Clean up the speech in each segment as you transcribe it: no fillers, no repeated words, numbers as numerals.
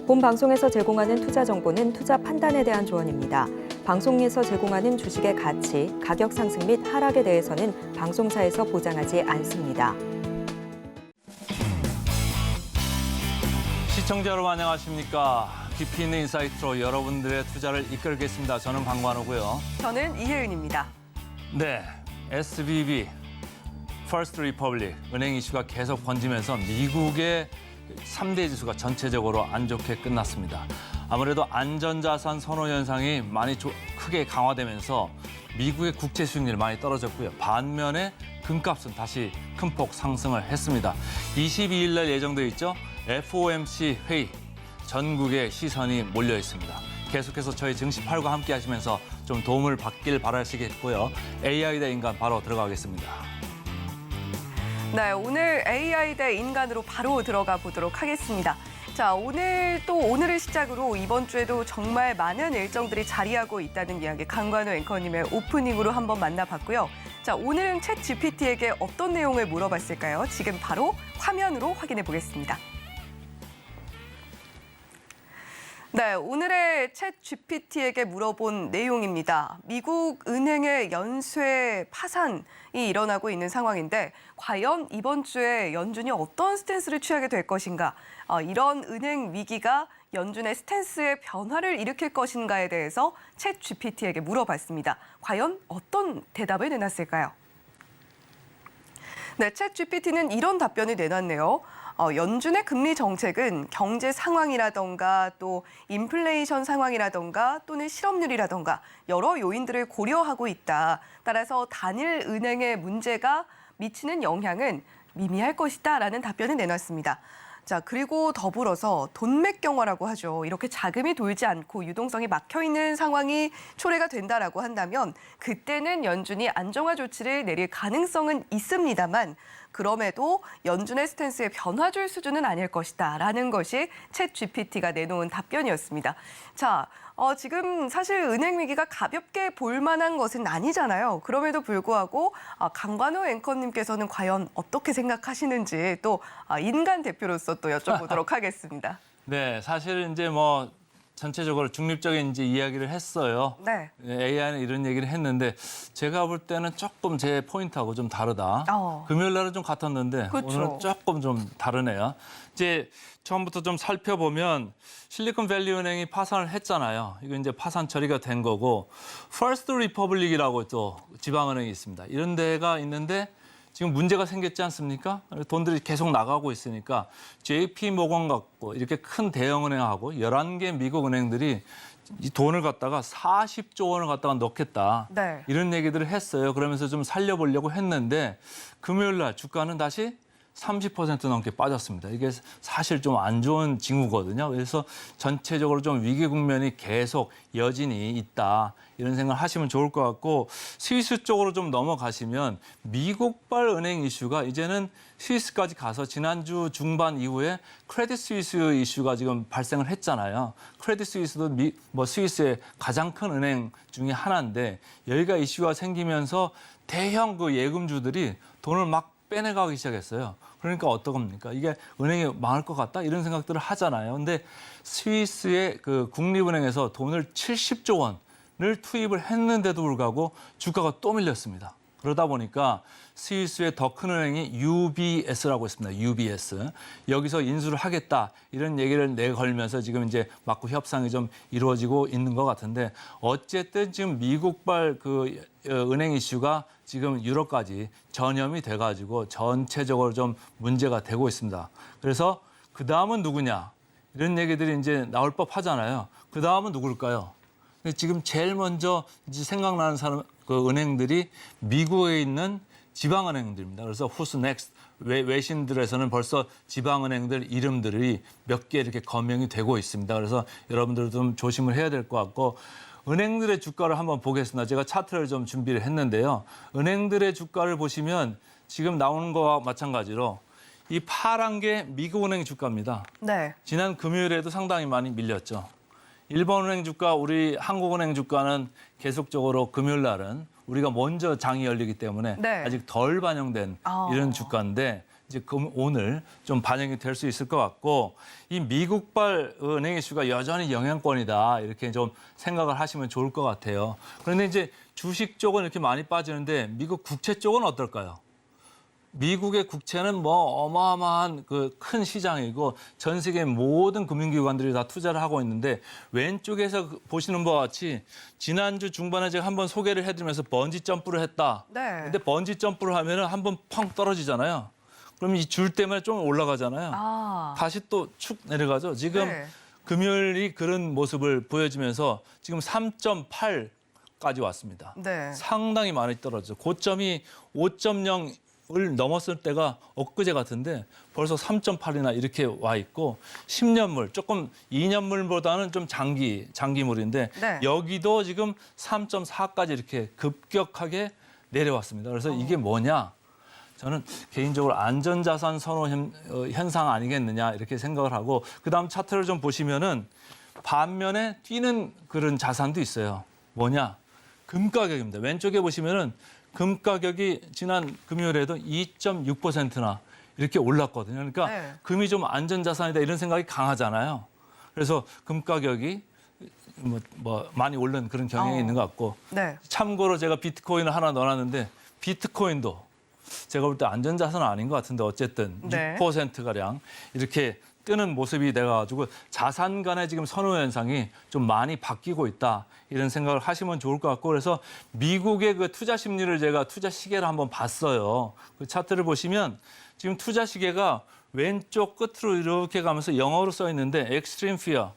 본 방송에서 제공하는 투자 정보는 투자 판단에 대한 조언입니다. 방송에서 제공하는 주식의 가치, 가격 상승 및 하락에 대해서는 방송사에서 보장하지 않습니다. 시청자 여러분 안녕하십니까? 깊이 있는 인사이트로 여러분들의 투자를 이끌겠습니다. 저는 방관호고요. 저는 이혜은입니다. 네, SVB, First Republic 은행 이슈가 계속 번지면서 미국의 3대 지수가 전체적으로 안 좋게 끝났습니다. 아무래도 안전자산 선호 현상이 많이 크게 강화되면서 미국의 국채 수익률이 많이 떨어졌고요. 반면에 금값은 다시 큰 폭 상승을 했습니다. 22일 날 예정돼 있죠. FOMC 회의, 전국에 시선이 몰려 있습니다. 계속해서 저희 증시8과 함께 하시면서 좀 도움을 받길 바라시겠고요. AI 대 인간 바로 들어가겠습니다. 네, 오늘 AI 대 인간으로 바로 들어가 보도록 하겠습니다. 자, 오늘을 시작으로 이번 주에도 정말 많은 일정들이 자리하고 있다는 이야기 강관우 앵커님의 오프닝으로 한번 만나봤고요. 자, 오늘은 챗 GPT에게 어떤 내용을 물어봤을까요? 지금 바로 화면으로 확인해 보겠습니다. 네, 오늘의 챗 GPT에게 물어본 내용입니다. 미국 은행의 연쇄 파산이 일어나고 있는 상황인데 과연 이번 주에 연준이 어떤 스탠스를 취하게 될 것인가? 이런 은행 위기가 연준의 스탠스의 변화를 일으킬 것인가에 대해서 챗 GPT에게 물어봤습니다. 과연 어떤 대답을 내놨을까요? 네, 챗 GPT는 이런 답변을 내놨네요. 연준의 금리 정책은 경제 상황이라던가 또 인플레이션 상황이라던가 또는 실업률이라던가 여러 요인들을 고려하고 있다. 따라서 단일 은행의 문제가 미치는 영향은 미미할 것이다라는 답변을 내놨습니다. 자, 그리고 더불어서 돈맥경화라고 하죠. 이렇게 자금이 돌지 않고 유동성이 막혀 있는 상황이 초래가 된다라고 한다면 그때는 연준이 안정화 조치를 내릴 가능성은 있습니다만 그럼에도 연준의 스탠스에 변화 줄 수준은 아닐 것이다라는 것이 챗 GPT가 내놓은 답변이었습니다. 자, 지금 사실 은행 위기가 가볍게 볼 만한 것은 아니잖아요. 그럼에도 불구하고 강관우 앵커님께서는 과연 어떻게 생각하시는지 또 인간 대표로서 또 여쭤보도록 하겠습니다. 네, 사실 이제 전체적으로 중립적인 이제 이야기를 했어요. 네. AI는 이런 얘기를 했는데 제가 볼 때는 조금 제 포인트하고 좀 다르다. 금요일 날은 좀 같았는데 그렇죠. 오늘은 조금 좀 다르네요. 이제 처음부터 좀 살펴보면 실리콘밸리 은행이 파산을 했잖아요. 이거 이제 파산 처리가 된 거고 First Republic이라고 또 지방은행이 있습니다. 이런 데가 있는데 지금 문제가 생겼지 않습니까? 돈들이 계속 나가고 있으니까 JP 모건 같고 이렇게 큰 대형은행하고 11개 미국 은행들이 이 돈을 갖다가 40조 원을 갖다가 넣겠다. 네. 이런 얘기들을 했어요. 그러면서 좀 살려보려고 했는데 금요일 날 주가는 다시 30% 넘게 빠졌습니다. 이게 사실 좀 안 좋은 징후거든요. 그래서 전체적으로 좀 위기 국면이 계속 여진이 있다. 이런 생각을 하시면 좋을 것 같고 스위스 쪽으로 좀 넘어가시면 미국발 은행 이슈가 이제는 스위스까지 가서 지난주 중반 이후에 크레딧 스위스 이슈가 지금 발생을 했잖아요. 크레딧 스위스도 스위스의 가장 큰 은행 중에 하나인데 여기가 이슈가 생기면서 대형 그 예금주들이 돈을 막 빼내가기 시작했어요. 그러니까 어떡합니까? 이게 은행이 망할 것 같다? 이런 생각들을 하잖아요. 근데 스위스의 그 국립은행에서 돈을 70조 원을 투입을 했는데도 불구하고 주가가 또 밀렸습니다. 그러다 보니까 스위스의 더 큰 은행이 UBS라고 있습니다. UBS. 여기서 인수를 하겠다. 이런 얘기를 내걸면서 지금 이제 맞고 협상이 좀 이루어지고 있는 것 같은데 어쨌든 지금 미국발 그 은행 이슈가 지금 유럽까지 전염이 돼가지고 전체적으로 좀 문제가 되고 있습니다. 그래서 그 다음은 누구냐? 이런 얘기들이 이제 나올 법하잖아요. 그 다음은 누굴까요? 지금 제일 먼저 이제 생각나는 그 은행들이 미국에 있는 지방은행들입니다. 그래서 Who's Next? 외신들에서는 벌써 지방은행들 이름들이 몇 개 이렇게 거명이 되고 있습니다. 그래서 여러분들도 좀 조심을 해야 될 것 같고 은행들의 주가를 한번 보겠습니다. 제가 차트를 좀 준비를 했는데요. 은행들의 주가를 보시면 지금 나오는 거와 마찬가지로 이 파란 게 미국은행 주가입니다. 네. 지난 금요일에도 상당히 많이 밀렸죠. 일본은행 주가, 우리 한국은행 주가는 계속적으로 금요일 날은 우리가 먼저 장이 열리기 때문에 네. 아직 덜 반영된 이런 주가인데 이제 오늘 좀 반영이 될 수 있을 것 같고 이 미국발 은행 이슈가 여전히 영향권이다 이렇게 좀 생각을 하시면 좋을 것 같아요. 그런데 이제 주식 쪽은 이렇게 많이 빠지는데 미국 국채 쪽은 어떨까요? 미국의 국채는 뭐 어마어마한 그 큰 시장이고 전 세계 모든 금융기관들이 다 투자를 하고 있는데 왼쪽에서 보시는 바와 같이 지난주 중반에 제가 한번 소개를 해드리면서 번지 점프를 했다. 네. 근데 번지 점프를 하면은 한번 펑 떨어지잖아요. 그럼 이 줄 때문에 좀 올라가잖아요. 아, 다시 또 축 내려가죠. 지금 네. 금요일이 그런 모습을 보여주면서 지금 3.8까지 왔습니다. 네. 상당히 많이 떨어졌죠. 고점이 5.0을 넘었을 때가 엊그제 같은데 벌써 3.8이나 이렇게 와 있고 10년물 조금 2년물보다는 좀 장기물인데 네. 여기도 지금 3.4까지 이렇게 급격하게 내려왔습니다. 그래서 이게 뭐냐? 저는 개인적으로 안전자산 선호 현상 아니겠느냐 이렇게 생각을 하고 그다음 차트를 좀 보시면은 반면에 뛰는 그런 자산도 있어요. 뭐냐? 금 가격입니다. 왼쪽에 보시면은 금 가격이 지난 금요일에도 2.6%나 이렇게 올랐거든요. 그러니까 네. 금이 좀 안전자산이다 이런 생각이 강하잖아요. 그래서 금 가격이 뭐 많이 오른 그런 경향이 있는 것 같고 네. 참고로 제가 비트코인을 하나 넣어놨는데 비트코인도 제가 볼 때 안전자산은 아닌 것 같은데 어쨌든 네. 6%가량 이렇게 뜨는 모습이 돼가지고 자산 간의 지금 선호 현상이 좀 많이 바뀌고 있다. 이런 생각을 하시면 좋을 것 같고 그래서 미국의 그 투자 심리를 제가 투자 시계를 한번 봤어요. 그 차트를 보시면 지금 투자 시계가 왼쪽 끝으로 이렇게 가면서 영어로 써 있는데 extreme fear.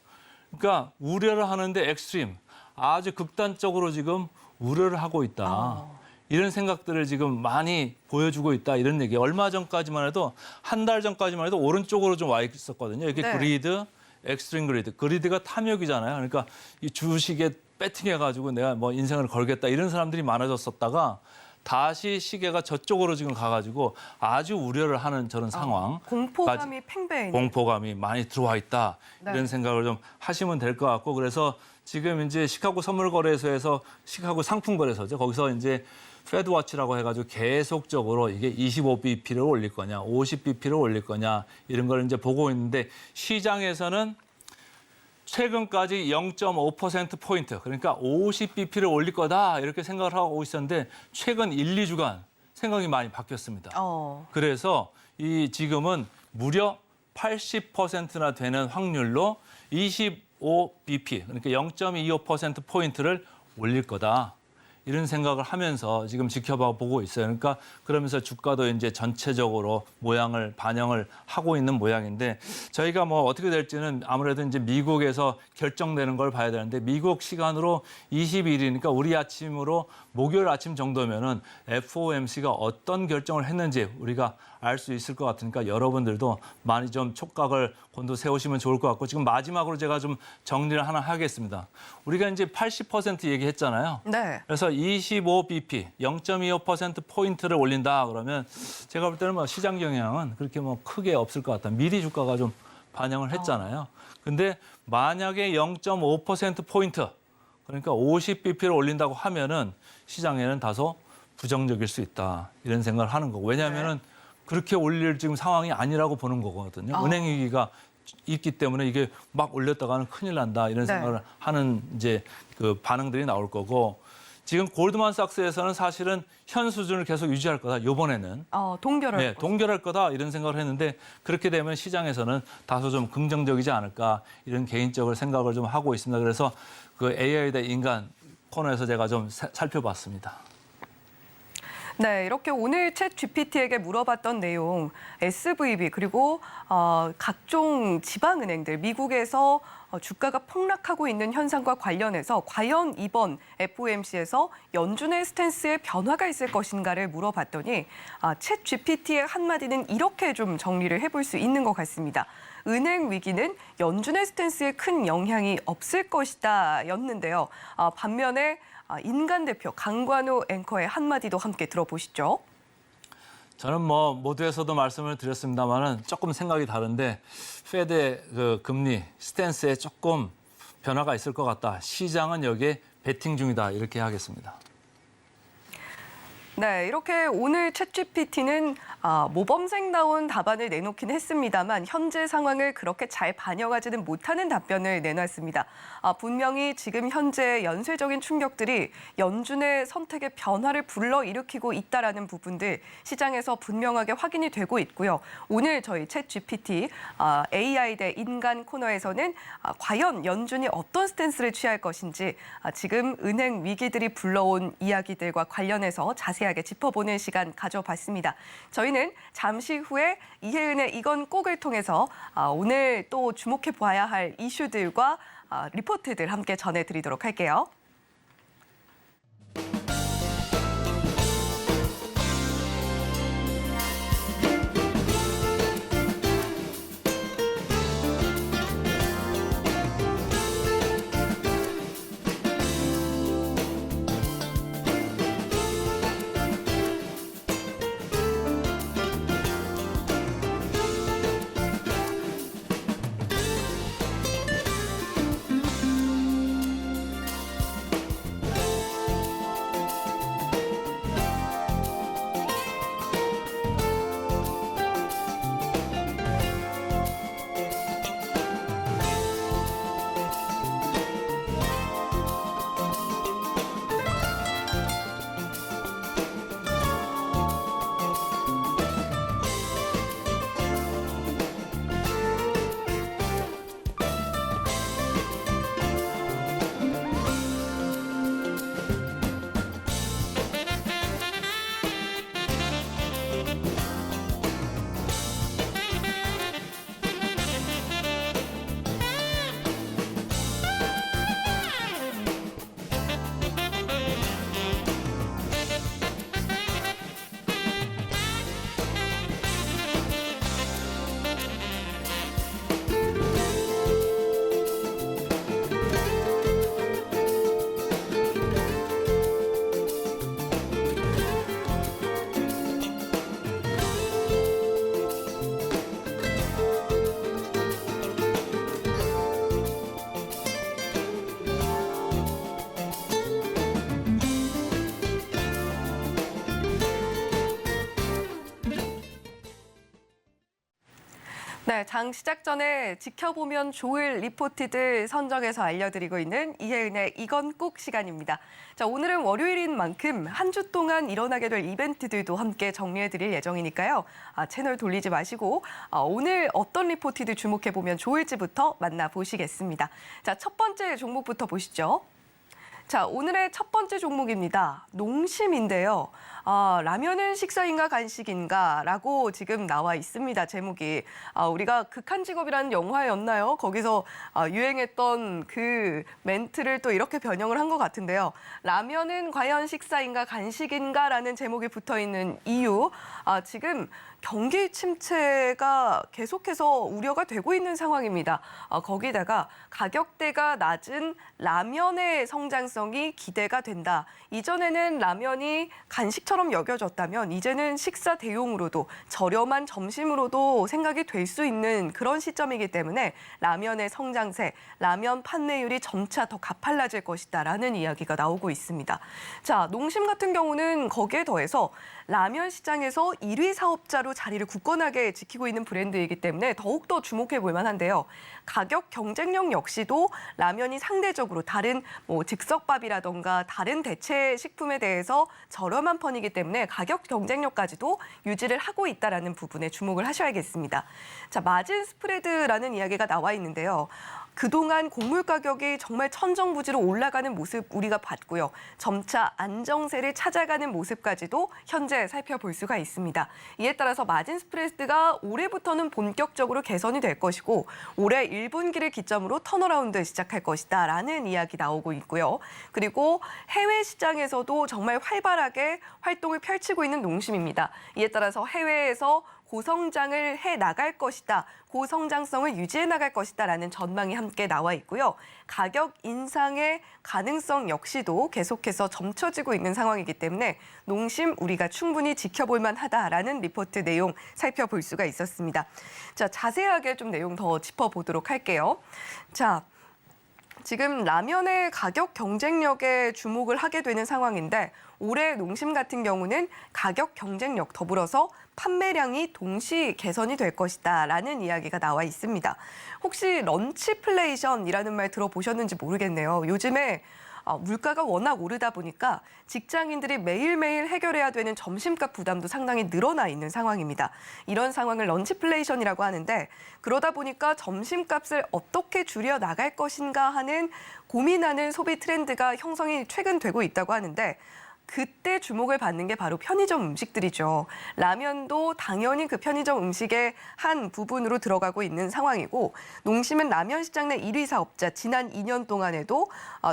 그러니까 우려를 하는데 extreme. 아주 극단적으로 지금 우려를 하고 있다. 이런 생각들을 지금 많이 보여주고 있다 이런 얘기. 얼마 전까지만 해도 한 달 전까지만 해도 오른쪽으로 좀 와 있었거든요. 이게 네. 그리드, 엑스트림 그리드. 그리드가 탐욕이잖아요. 그러니까 이 주식에 배팅해가지고 내가 뭐 인생을 걸겠다 이런 사람들이 많아졌었다가 다시 시계가 저쪽으로 지금 가가지고 아주 우려를 하는 저런 상황. 공포감이 팽배해. 공포감이 많이 들어와 있다. 네. 이런 생각을 좀 하시면 될 것 같고 그래서 지금 이제 시카고 선물거래소에서 시카고 상품거래소죠. 거기서 이제 페드워치라고 해가지고 계속적으로 이게 25bp를 올릴 거냐, 50bp를 올릴 거냐 이런 걸 이제 보고 있는데 시장에서는 최근까지 0.5%포인트 그러니까 50bp를 올릴 거다 이렇게 생각을 하고 있었는데 최근 1, 2주간 생각이 많이 바뀌었습니다. 그래서 이 지금은 무려 80%나 되는 확률로 25bp 그러니까 0.25%포인트를 올릴 거다. 이런 생각을 하면서 지금 지켜봐 보고 있어요. 그러니까 그러면서 주가도 이제 전체적으로 모양을 반영을 하고 있는 모양인데 저희가 뭐 어떻게 될지는 아무래도 이제 미국에서 결정되는 걸 봐야 되는데 미국 시간으로 20일이니까 우리 아침으로 목요일 아침 정도면은 FOMC가 어떤 결정을 했는지 우리가 알 수 있을 것 같으니까 여러분들도 많이 좀 촉각을 곤두세우시면 좋을 것 같고 지금 마지막으로 제가 좀 정리를 하나 하겠습니다. 우리가 이제 80% 얘기했잖아요. 네. 그래서 25bp, 0.25%포인트를 올린다 그러면 제가 볼 때는 뭐 시장 영향은 그렇게 뭐 크게 없을 것 같다. 미리 주가가 좀 반영을 했잖아요. 근데 만약에 0.5%포인트, 그러니까 50bp를 올린다고 하면은 시장에는 다소 부정적일 수 있다. 이런 생각을 하는 거고. 왜냐하면은 그렇게 올릴 지금 상황이 아니라고 보는 거거든요. 은행 위기가 있기 때문에 이게 막 올렸다가는 큰일 난다. 이런 생각을 하는 이제 그 반응들이 나올 거고. 지금 골드만삭스에서는 사실은 현 수준을 계속 유지할 거다. 이번에는 동결할 거다 이런 생각을 했는데 그렇게 되면 시장에서는 다소 좀 긍정적이지 않을까 이런 개인적으로 생각을 좀 하고 있습니다. 그래서 그 AI 대 인간 코너에서 제가 좀 살펴봤습니다. 네, 이렇게 오늘 챗 GPT에게 물어봤던 내용, SVB 그리고 각종 지방은행들, 미국에서 주가가 폭락하고 있는 현상과 관련해서 과연 이번 FOMC에서 연준의 스탠스에 변화가 있을 것인가를 물어봤더니 챗 GPT의 한마디는 이렇게 좀 정리를 해볼 수 있는 것 같습니다. 은행 위기는 연준의 스탠스에 큰 영향이 없을 것이다 였는데요. 반면에 인간 대표 강관우 앵커의 한마디도 함께 들어보시죠. 저는 뭐 모두에서도 말씀을 드렸습니다만은 조금 생각이 다른데 페드의 그 금리 스탠스에 조금 변화가 있을 것 같다. 시장은 여기에 베팅 중이다 이렇게 하겠습니다. 네, 이렇게 오늘 챗GPT는 모범생다운 답안을 내놓긴 했습니다만 현재 상황을 그렇게 잘 반영하지는 못하는 답변을 내놨습니다. 분명히 지금 현재 연쇄적인 충격들이 연준의 선택의 변화를 불러일으키고 있다라는 부분들 시장에서 분명하게 확인이 되고 있고요. 오늘 저희 챗GPT AI 대 인간 코너에서는 과연 연준이 어떤 스탠스를 취할 것인지 지금 은행 위기들이 불러온 이야기들과 관련해서 자세하게 짚어보는 시간 가져봤습니다. 저희는 잠시 후에 이혜은의 이건 꼭을 통해서 오늘 또 주목해 봐야 할 이슈들과 리포트들 함께 전해드리도록 할게요. 네, 장 시작 전에 지켜보면 좋을 리포트들 선정해서 알려드리고 있는 이혜은의 이건 꼭 시간입니다. 자, 오늘은 월요일인 만큼 한 주 동안 일어나게 될 이벤트들도 함께 정리해드릴 예정이니까요. 채널 돌리지 마시고 오늘 어떤 리포트들 주목해보면 좋을지부터 만나보시겠습니다. 자, 첫 번째 종목부터 보시죠. 자, 오늘의 첫 번째 종목입니다. 농심인데요. 라면은 식사인가 간식인가? 라고 지금 나와 있습니다. 제목이. 우리가 극한 직업이라는 영화였나요? 거기서 유행했던 그 멘트를 또 이렇게 변형을 한 것 같은데요. 라면은 과연 식사인가 간식인가? 라는 제목이 붙어 있는 이유. 지금 경기 침체가 계속해서 우려가 되고 있는 상황입니다. 거기다가 가격대가 낮은 라면의 성장성이 기대가 된다. 이전에는 라면이 간식처럼 여겨졌다면 이제는 식사 대용으로도 저렴한 점심으로도 생각이 될 수 있는 그런 시점이기 때문에 라면의 성장세, 라면 판매율이 점차 더 가팔라질 것이다라는 이야기가 나오고 있습니다. 자, 농심 같은 경우는 거기에 더해서 라면 시장에서 1위 사업자로 자리를 굳건하게 지키고 있는 브랜드이기 때문에 더욱더 주목해 볼 만한데요. 가격 경쟁력 역시도 라면이 상대적으로 다른 즉석밥이라던가 다른 대체 식품에 대해서 저렴한 편이기 때문에 가격 경쟁력까지도 유지를 하고 있다는 부분에 주목을 하셔야겠습니다. 자, 마진 스프레드라는 이야기가 나와 있는데요. 그동안 곡물 가격이 정말 천정부지로 올라가는 모습 우리가 봤고요. 점차 안정세를 찾아가는 모습까지도 현재 살펴볼 수가 있습니다. 이에 따라서 마진 스프레드가 올해부터는 본격적으로 개선이 될 것이고 올해 1분기를 기점으로 턴어라운드 시작할 것이다라는 이야기 나오고 있고요. 그리고 해외 시장에서도 정말 활발하게 활동을 펼치고 있는 농심입니다. 이에 따라서 해외에서 고성장을 해 나갈 것이다. 고성장성을 유지해 나갈 것이다라는 전망이 함께 나와 있고요. 가격 인상의 가능성 역시도 계속해서 점쳐지고 있는 상황이기 때문에 농심 우리가 충분히 지켜볼 만하다라는 리포트 내용 살펴볼 수가 있었습니다. 자, 자세하게 좀 내용 더 짚어보도록 할게요. 자, 지금 라면의 가격 경쟁력에 주목을 하게 되는 상황인데 올해 농심 같은 경우는 가격 경쟁력 더불어서 판매량이 동시 개선이 될 것이다라는 이야기가 나와 있습니다. 혹시 런치플레이션이라는 말 들어보셨는지 모르겠네요. 요즘에 물가가 워낙 오르다 보니까 직장인들이 매일매일 해결해야 되는 점심값 부담도 상당히 늘어나 있는 상황입니다. 이런 상황을 런치플레이션이라고 하는데 그러다 보니까 점심값을 어떻게 줄여 나갈 것인가 하는 고민하는 소비 트렌드가 형성이 최근 되고 있다고 하는데 그때 주목을 받는 게 바로 편의점 음식들이죠. 라면도 당연히 그 편의점 음식의 한 부분으로 들어가고 있는 상황이고 농심은 라면 시장 내 1위 사업자 지난 2년 동안에도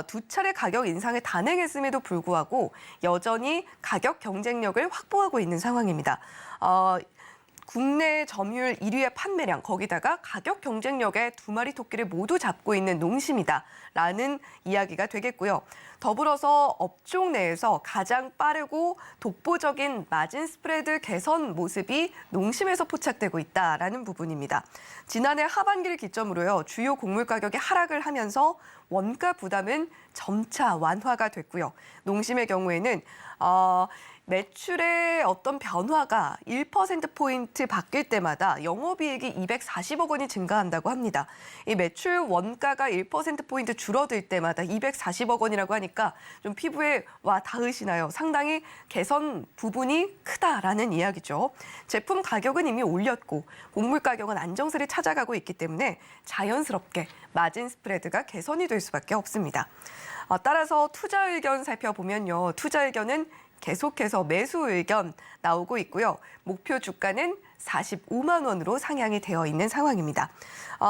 두 차례 가격 인상을 단행했음에도 불구하고 여전히 가격 경쟁력을 확보하고 있는 상황입니다. 국내 점유율 1위의 판매량, 거기다가 가격 경쟁력의 두 마리 토끼를 모두 잡고 있는 농심이다라는 이야기가 되겠고요. 더불어서 업종 내에서 가장 빠르고 독보적인 마진 스프레드 개선 모습이 농심에서 포착되고 있다라는 부분입니다. 지난해 하반기를 기점으로요, 주요 곡물 가격이 하락을 하면서 원가 부담은 점차 완화가 됐고요. 농심의 경우에는 매출의 어떤 변화가 1%포인트 바뀔 때마다 영업이익이 240억 원이 증가한다고 합니다. 이 매출 원가가 1%포인트 줄어들 때마다 240억 원이라고 하니까 좀 피부에 와 닿으시나요? 상당히 개선 부분이 크다라는 이야기죠. 제품 가격은 이미 올렸고 곡물 가격은 안정세를 찾아가고 있기 때문에 자연스럽게 마진 스프레드가 개선이 될 수밖에 없습니다. 따라서 투자 의견 살펴보면요. 투자 의견은 계속해서 매수 의견 나오고 있고요. 목표 주가는 45만 원으로 상향이 되어 있는 상황입니다.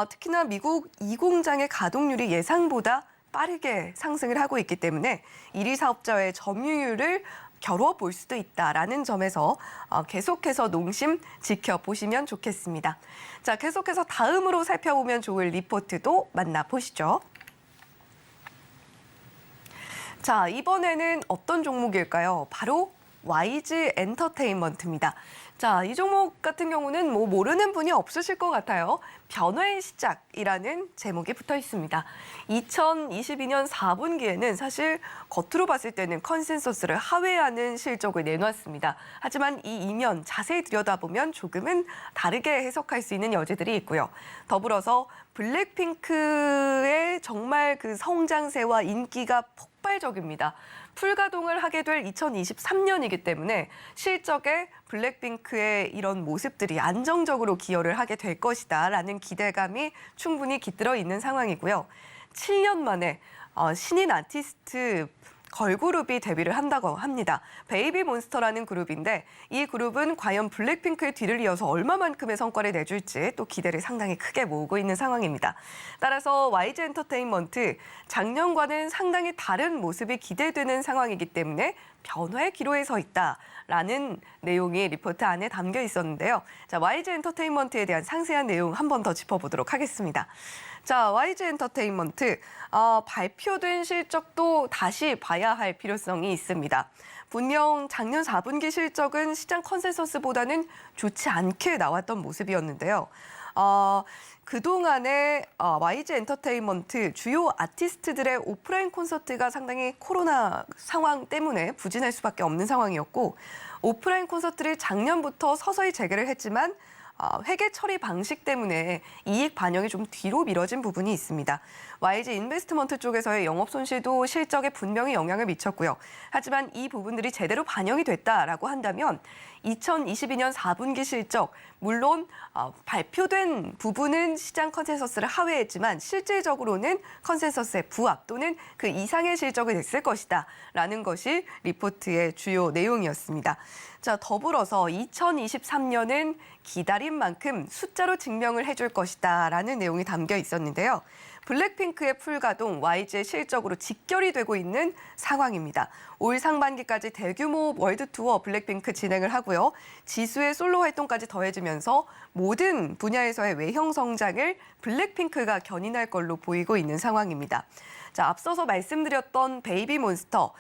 특히나 미국 이공장의 가동률이 예상보다 빠르게 상승을 하고 있기 때문에 1위 사업자의 점유율을 겨뤄볼 수도 있다라는 점에서 계속해서 농심 지켜보시면 좋겠습니다. 자, 계속해서 다음으로 살펴보면 좋을 리포트도 만나보시죠. 자, 이번에는 어떤 종목일까요? 바로 YG 엔터테인먼트입니다. 자, 이 종목 같은 경우는 모르는 분이 없으실 것 같아요. 변화의 시작이라는 제목이 붙어 있습니다. 2022년 4분기에는 사실 겉으로 봤을 때는 컨센서스를 하회하는 실적을 내놨습니다. 하지만 이 이면 자세히 들여다보면 조금은 다르게 해석할 수 있는 여지들이 있고요. 더불어서 블랙핑크의 정말 그 성장세와 인기가 폭발적입니다. 풀가동을 하게 될 2023년이기 때문에 실적에 블랙핑크의 이런 모습들이 안정적으로 기여를 하게 될 것이다라는 기대감이 충분히 깃들어 있는 상황이고요. 7년 만에 신인 아티스트 걸그룹이 데뷔를 한다고 합니다. 베이비몬스터라는 그룹인데 이 그룹은 과연 블랙핑크의 뒤를 이어서 얼마만큼의 성과를 내줄지 또 기대를 상당히 크게 모으고 있는 상황입니다. 따라서 YG 엔터테인먼트 작년과는 상당히 다른 모습이 기대되는 상황이기 때문에 변화의 기로에 서 있다라는 내용이 리포트 안에 담겨 있었는데요. 자, YG 엔터테인먼트에 대한 상세한 내용 한 번 더 짚어보도록 하겠습니다. 자, YG 엔터테인먼트 발표된 실적도 다시 봐야 할 필요성이 있습니다. 분명 작년 4분기 실적은 시장 컨센서스보다는 좋지 않게 나왔던 모습이었는데요. 그동안에 YG 엔터테인먼트 주요 아티스트들의 오프라인 콘서트가 상당히 코로나 상황 때문에 부진할 수밖에 없는 상황이었고 오프라인 콘서트를 작년부터 서서히 재개를 했지만 회계 처리 방식 때문에 이익 반영이 좀 뒤로 미뤄진 부분이 있습니다. YG 인베스트먼트 쪽에서의 영업 손실도 실적에 분명히 영향을 미쳤고요. 하지만 이 부분들이 제대로 반영이 됐다라고 한다면 2022년 4분기 실적, 물론 발표된 부분은 시장 컨센서스를 하회했지만 실질적으로는 컨센서스의 부합 또는 그 이상의 실적이 됐을 것이다라는 것이 리포트의 주요 내용이었습니다. 자, 더불어서 2023년은 기다린 만큼 숫자로 증명을 해줄 것이다라는 내용이 담겨 있었는데요. 블랙핑크의 풀가동, YG의 실적으로 직결이 되고 있는 상황입니다. 올 상반기까지 대규모 월드투어 블랙핑크 진행을 하고요. 지수의 솔로 활동까지 더해지면서 모든 분야에서의 외형 성장을 블랙핑크가 견인할 걸로 보이고 있는 상황입니다. 자, 앞서서 말씀드렸던 베이비몬스터.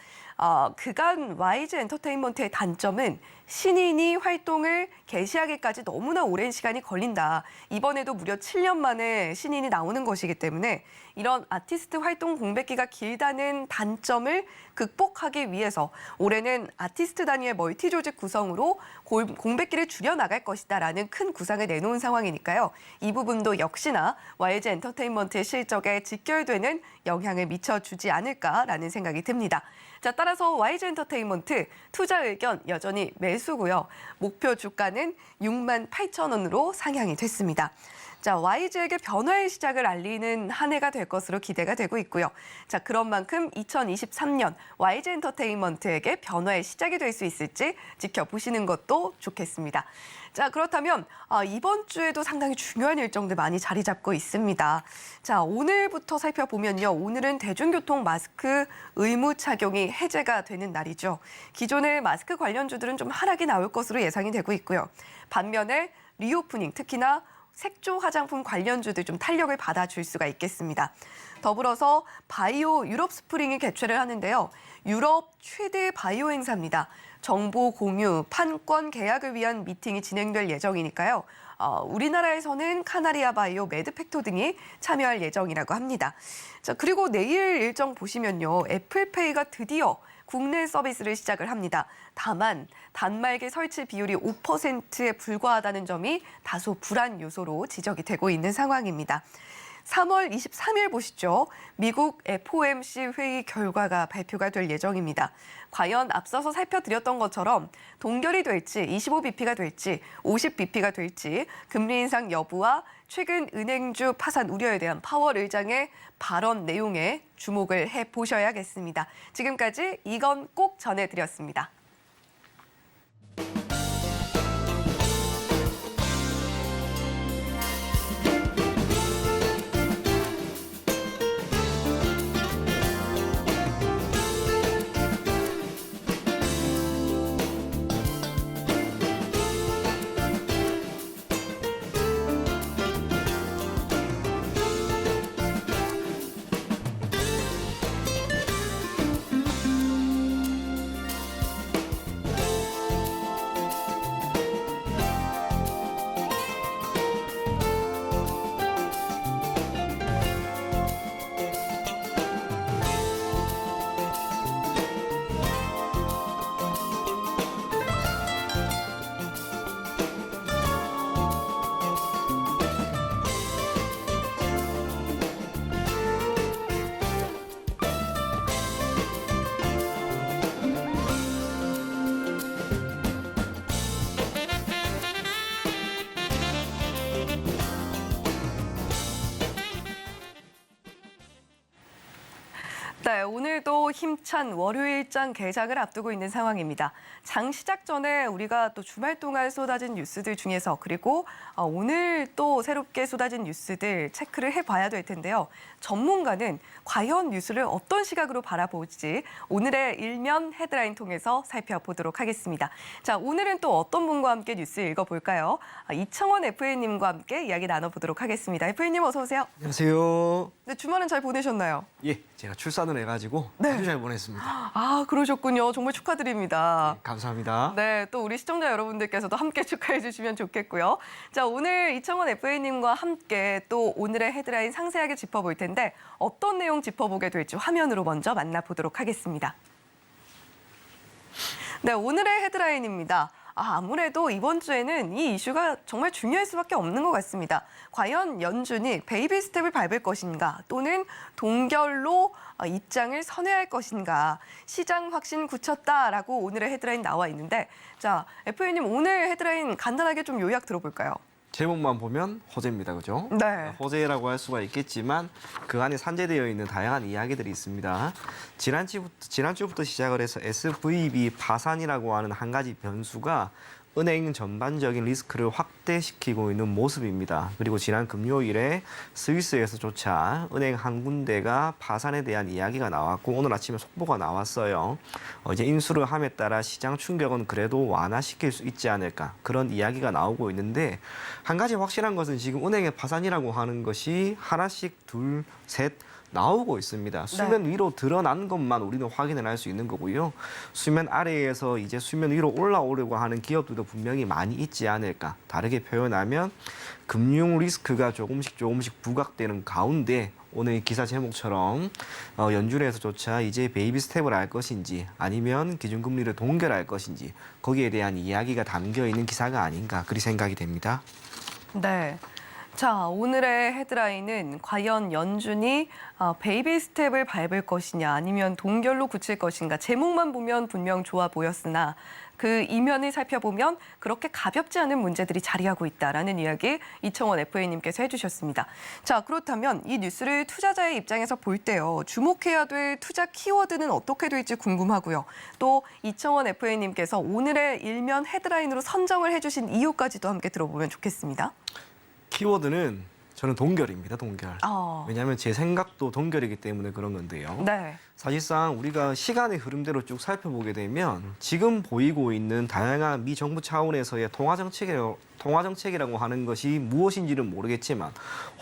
그간 YG 엔터테인먼트의 단점은 신인이 활동을 개시하기까지 너무나 오랜 시간이 걸린다. 이번에도 무려 7년 만에 신인이 나오는 것이기 때문에 이런 아티스트 활동 공백기가 길다는 단점을 극복하기 위해서 올해는 아티스트 단위의 멀티 조직 구성으로 공백기를 줄여나갈 것이다라는 큰 구상을 내놓은 상황이니까요. 이 부분도 역시나 YG 엔터테인먼트의 실적에 직결되는 영향을 미쳐주지 않을까라는 생각이 듭니다. 자, 따라서 YG 엔터테인먼트 투자 의견 여전히 매수고요. 목표 주가는 68,000원으로 상향이 됐습니다. 자, YG에게 변화의 시작을 알리는 한 해가 될 것으로 기대가 되고 있고요. 자, 그런 만큼 2023년 YG 엔터테인먼트에게 변화의 시작이 될 수 있을지 지켜보시는 것도 좋겠습니다. 자, 그렇다면 이번 주에도 상당히 중요한 일정들 많이 자리 잡고 있습니다. 자, 오늘부터 살펴보면요. 오늘은 대중교통 마스크 의무 착용이 해제가 되는 날이죠. 기존의 마스크 관련주들은 좀 하락이 나올 것으로 예상이 되고 있고요. 반면에 리오프닝, 특히나 색조 화장품 관련주들 좀 탄력을 받아줄 수가 있겠습니다. 더불어서 바이오 유럽 스프링이 개최를 하는데요. 유럽 최대 바이오 행사입니다. 정보 공유, 판권 계약을 위한 미팅이 진행될 예정이니까요. 우리나라에서는 카나리아 바이오, 매드팩토 등이 참여할 예정이라고 합니다. 자, 그리고 내일 일정 보시면요. 애플페이가 드디어 국내 서비스를 시작을 합니다. 다만 단말기 설치 비율이 5%에 불과하다는 점이 다소 불안 요소로 지적이 되고 있는 상황입니다. 3월 23일 보시죠. 미국 FOMC 회의 결과가 발표가 될 예정입니다. 과연 앞서서 살펴드렸던 것처럼 동결이 될지, 25bp가 될지, 50bp가 될지, 금리 인상 여부와 최근 은행주 파산 우려에 대한 파월 의장의 발언 내용에 주목을 해보셔야겠습니다. 지금까지 이건 꼭 전해드렸습니다. 네, 오늘도 힘찬 월요일장 개장을 앞두고 있는 상황입니다. 장 시작 전에 우리가 또 주말 동안 쏟아진 뉴스들 중에서 그리고 오늘 또 새롭게 쏟아진 뉴스들 체크를 해봐야 될 텐데요. 전문가는 과연 뉴스를 어떤 시각으로 바라볼지 오늘의 일면 헤드라인 통해서 살펴보도록 하겠습니다. 자, 오늘은 또 어떤 분과 함께 뉴스 읽어볼까요? 이청원 FA님과 함께 이야기 나눠보도록 하겠습니다. FA님 어서 오세요. 안녕하세요. 네, 주말은 잘 보내셨나요? 예, 제가 출산을 해가지고 네. 아주 잘 보냈습니다. 아, 그러셨군요. 정말 축하드립니다. 네, 감사합니다. 네, 또 우리 시청자 여러분들께서도 함께 축하해 주시면 좋겠고요. 자, 오늘 이청원 FA님과 함께 또 오늘의 헤드라인 상세하게 짚어볼 텐데 어떤 내용 짚어보게 될지 화면으로 먼저 만나보도록 하겠습니다. 네, 오늘의 헤드라인입니다. 아무래도 이번 주에는 이 이슈가 정말 중요할 수밖에 없는 것 같습니다. 과연 연준이 베이비 스텝을 밟을 것인가 또는 동결로 입장을 선회할 것인가 시장 확신 굳혔다라고 오늘의 헤드라인 나와 있는데 자, FA님 오늘 헤드라인 간단하게 좀 요약 들어볼까요? 제목만 보면 호재입니다, 그죠? 네. 호재라고 할 수가 있겠지만 그 안에 산재되어 있는 다양한 이야기들이 있습니다. 지난주부터 시작을 해서 SVB 파산이라고 하는 한 가지 변수가 은행 전반적인 리스크를 확대시키고 있는 모습입니다. 그리고 지난 금요일에 스위스에서조차 은행 한 군데가 파산에 대한 이야기가 나왔고 오늘 아침에 속보가 나왔어요. 이제 인수를 함에 따라 시장 충격은 그래도 완화시킬 수 있지 않을까 그런 이야기가 나오고 있는데 한 가지 확실한 것은 지금 은행의 파산이라고 하는 것이 하나씩 둘, 셋 나오고 있습니다. 수면 위로 드러난 것만 우리는 확인을 할 수 있는 거고요. 수면 아래에서 이제 수면 위로 올라오려고 하는 기업들도 분명히 많이 있지 않을까. 다르게 표현하면 금융 리스크가 조금씩 부각되는 가운데 오늘 기사 제목처럼 연준에서조차 이제 베이비 스텝을 할 것인지 아니면 기준금리를 동결할 것인지 거기에 대한 이야기가 담겨 있는 기사가 아닌가 그리 생각이 됩니다. 네. 자, 오늘의 헤드라인은 과연 연준이 베이비 스텝을 밟을 것이냐 아니면 동결로 굳힐 것인가. 제목만 보면 분명 좋아 보였으나 그 이면을 살펴보면 그렇게 가볍지 않은 문제들이 자리하고 있다라는 이야기 이청원 FA님께서 해주셨습니다. 자, 그렇다면 이 뉴스를 투자자의 입장에서 볼 때요. 주목해야 될 투자 키워드는 어떻게 될지 궁금하고요. 또 이청원 FA님께서 오늘의 일면 헤드라인으로 선정을 해주신 이유까지도 함께 들어보면 좋겠습니다. 키워드는 저는 동결입니다. 동결. 왜냐하면 제 생각도 동결이기 때문에 그런 건데요. 네. 사실상 우리가 시간의 흐름대로 쭉 살펴보게 되면 지금 보이고 있는 다양한 미 정부 차원에서의 통화정책이라고 하는 것이 무엇인지는 모르겠지만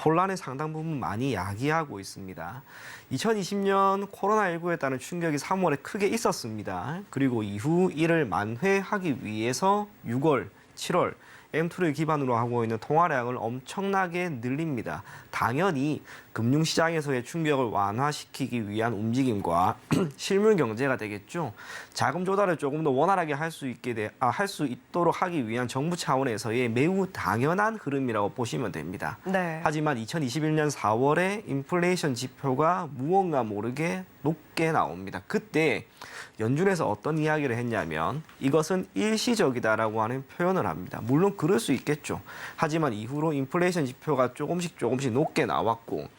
혼란의 상당 부분 많이 야기하고 있습니다. 2020년 코로나19에 따른 충격이 3월에 크게 있었습니다. 그리고 이후 이를 만회하기 위해서 6월, 7월 M2를 기반으로 하고 있는 통화량을 엄청나게 늘립니다. 당연히 금융시장에서의 충격을 완화시키기 위한 움직임과 실물 경제가 되겠죠. 자금 조달을 조금 더 원활하게 할 수 있도록 하기 위한 정부 차원에서의 매우 당연한 흐름이라고 보시면 됩니다. 네. 하지만 2021년 4월에 인플레이션 지표가 무언가 모르게 높게 나옵니다. 그때 연준에서 어떤 이야기를 했냐면 이것은 일시적이다라고 하는 표현을 합니다. 물론 그럴 수 있겠죠. 하지만 이후로 인플레이션 지표가 조금씩 높게 나왔고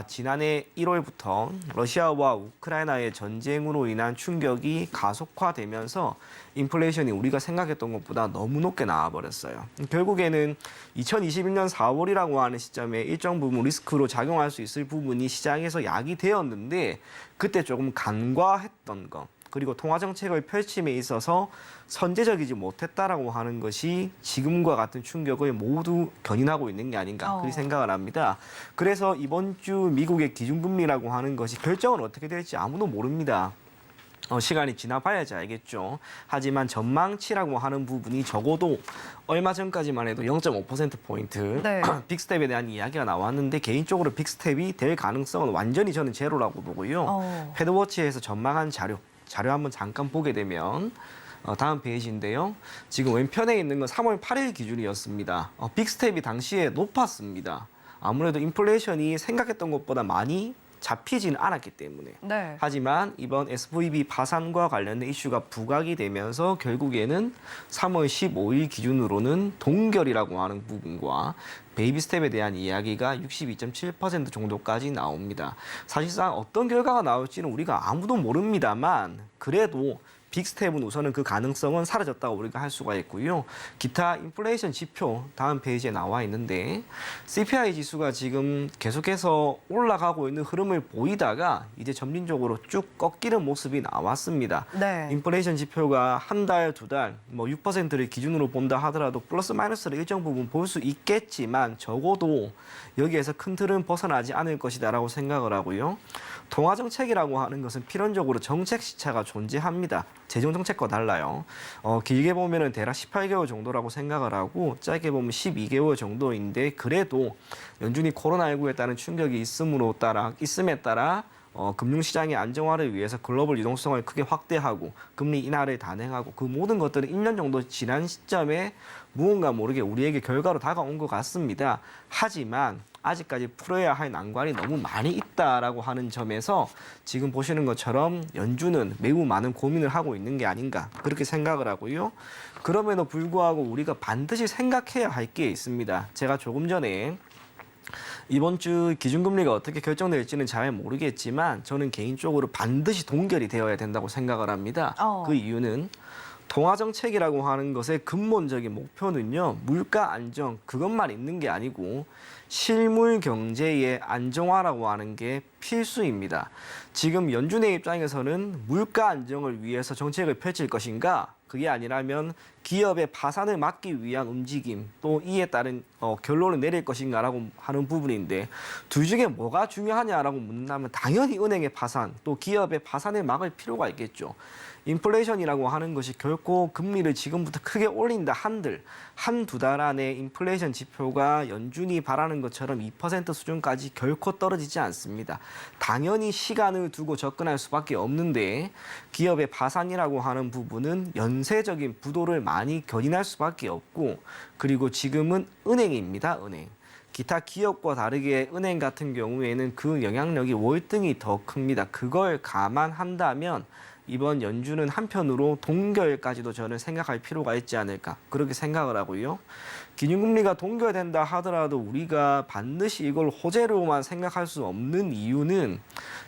지난해 1월부터 러시아와 우크라이나의 전쟁으로 인한 충격이 가속화되면서 인플레이션이 우리가 생각했던 것보다 너무 높게 나와버렸어요. 결국에는 2021년 4월이라고 하는 시점에 일정 부분 리스크로 작용할 수 있을 부분이 시장에서 야기되었는데 그때 조금 간과했던 것. 그리고 통화정책을 펼침에 있어서 선제적이지 못했다라고 하는 것이 지금과 같은 충격을 모두 견인하고 있는 게 아닌가 그렇게 생각을 합니다. 그래서 이번 주 미국의 기준금리라고 하는 것이 결정은 어떻게 될지 아무도 모릅니다. 시간이 지나봐야지 알겠죠. 하지만 전망치라고 하는 부분이 적어도 얼마 전까지만 해도 0.5%포인트 빅스텝에 대한 이야기가 나왔는데 개인적으로 빅스텝이 될 가능성은 완전히 저는 제로라고 보고요. 패드워치에서 전망한 자료 한번 잠깐 보게 되면 다음 페이지인데요. 지금 왼편에 있는 건 3월 8일 기준이었습니다. 빅스텝이 당시에 높았습니다. 아무래도 인플레이션이 생각했던 것보다 많이 잡히지는 않았기 때문에. 네. 하지만 이번 SVB 파산과 관련된 이슈가 부각이 되면서 결국에는 3월 15일 기준으로는 동결이라고 하는 부분과 베이비 스텝에 대한 이야기가 62.7% 정도까지 나옵니다. 사실상 어떤 결과가 나올지는 우리가 아무도 모릅니다만 그래도 빅스텝은 우선은 그 가능성은 사라졌다고 우리가 할 수가 있고요. 기타 인플레이션 지표 다음 페이지에 나와 있는데 CPI 지수가 지금 계속해서 올라가고 있는 흐름을 보이다가 이제 점진적으로 쭉 꺾이는 모습이 나왔습니다. 네. 인플레이션 지표가 한 달, 두 달, 6%를 기준으로 본다 하더라도 플러스 마이너스를 일정 부분 볼 수 있겠지만 적어도 여기에서 큰 틀은 벗어나지 않을 것이다라고 생각을 하고요. 통화정책이라고 하는 것은 필연적으로 정책 시차가 존재합니다. 재정정책과 달라요. 길게 보면은 대략 18개월 정도라고 생각을 하고 짧게 보면 12개월 정도인데 그래도 연준이 코로나19에 따른 충격이 있음에 따라 금융시장의 안정화를 위해서 글로벌 유동성을 크게 확대하고 금리 인하를 단행하고 그 모든 것들은 1년 정도 지난 시점에 무언가 모르게 우리에게 결과로 다가온 것 같습니다. 하지만 아직까지 풀어야 할 난관이 너무 많이 있다라고 하는 점에서 지금 보시는 것처럼 연준은 매우 많은 고민을 하고 있는 게 아닌가 그렇게 생각을 하고요. 그럼에도 불구하고 우리가 반드시 생각해야 할 게 있습니다. 제가 조금 전에 이번 주 기준금리가 어떻게 결정될지는 잘 모르겠지만 저는 개인적으로 반드시 동결이 되어야 된다고 생각을 합니다. 그 이유는 통화정책이라고 하는 것의 근본적인 목표는요. 물가 안정 그것만 있는 게 아니고 실물 경제의 안정화라고 하는 게 필수입니다. 지금 연준의 입장에서는 물가 안정을 위해서 정책을 펼칠 것인가? 그게 아니라면 기업의 파산을 막기 위한 움직임, 또 이에 따른 결론을 내릴 것인가라고 하는 부분인데 둘 중에 뭐가 중요하냐라고 묻는다면 당연히 은행의 파산, 또 기업의 파산을 막을 필요가 있겠죠. 인플레이션이라고 하는 것이 결코 금리를 지금부터 크게 올린다 한들 한두 달 안에 인플레이션 지표가 연준이 바라는 것처럼 2% 수준까지 결코 떨어지지 않습니다. 당연히 시간을 두고 접근할 수밖에 없는데 기업의 파산이라고 하는 부분은 연쇄적인 부도를 많이 견인할 수밖에 없고, 그리고 지금은 은행입니다. 은행. 기타 기업과 다르게 은행 같은 경우에는 그 영향력이 월등히 더 큽니다. 그걸 감안한다면 이번 연준은 한편으로 동결까지도 저는 생각할 필요가 있지 않을까, 그렇게 생각을 하고요. 기준금리가 동결된다 하더라도 우리가 반드시 이걸 호재로만 생각할 수 없는 이유는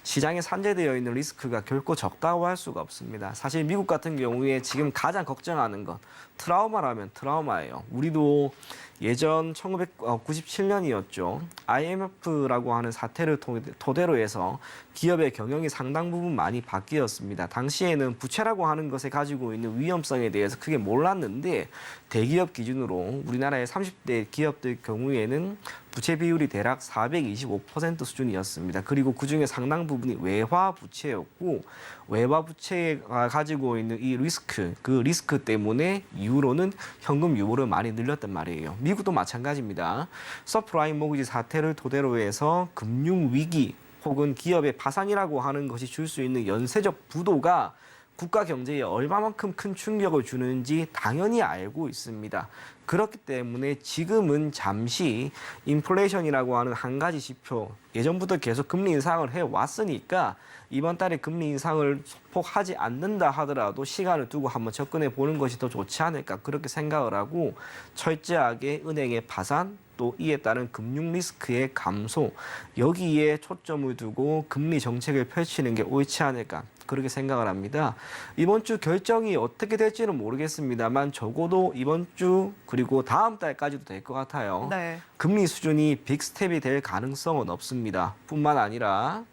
시장에 산재되어 있는 리스크가 결코 적다고 할 수가 없습니다. 사실 미국 같은 경우에 지금 가장 걱정하는 건 트라우마라면 트라우마예요. 우리도 예전 1997년이었죠. IMF라고 하는 사태를 토대로 해서 기업의 경영이 상당 부분 많이 바뀌었습니다. 당시에는 부채라고 하는 것에 가지고 있는 위험성에 대해서 크게 몰랐는데 대기업 기준으로 우리나라의 30대 기업들 경우에는 부채 비율이 대략 425% 수준이었습니다. 그리고 그중에 상당 부분이 외화 부채였고, 외화 부채가 가지고 있는 이 리스크, 그 리스크 때문에 이후로는 현금 유보를 많이 늘렸단 말이에요. 미국도 마찬가지입니다. 서프라임 모기지 사태를 토대로 해서 금융 위기 혹은 기업의 파산이라고 하는 것이 줄 수 있는 연쇄적 부도가 국가 경제에 얼마만큼 큰 충격을 주는지 당연히 알고 있습니다. 그렇기 때문에 지금은 잠시 인플레이션이라고 하는 한 가지 지표, 예전부터 계속 금리 인상을 해왔으니까 이번 달에 금리 인상을 소폭하지 않는다 하더라도 시간을 두고 한번 접근해 보는 것이 더 좋지 않을까, 그렇게 생각을 하고 철저하게 은행의 파산, 또 이에 따른 금융 리스크의 감소, 여기에 초점을 두고 금리 정책을 펼치는 게 옳지 않을까, 그렇게 생각을 합니다. 이번 주 결정이 어떻게 될지는 모르겠습니다만 적어도 이번 주 그리고 다음 달까지도 될 것 같아요. 네. 금리 수준이 빅스텝이 될 가능성은 없습니다. 뿐만 아니라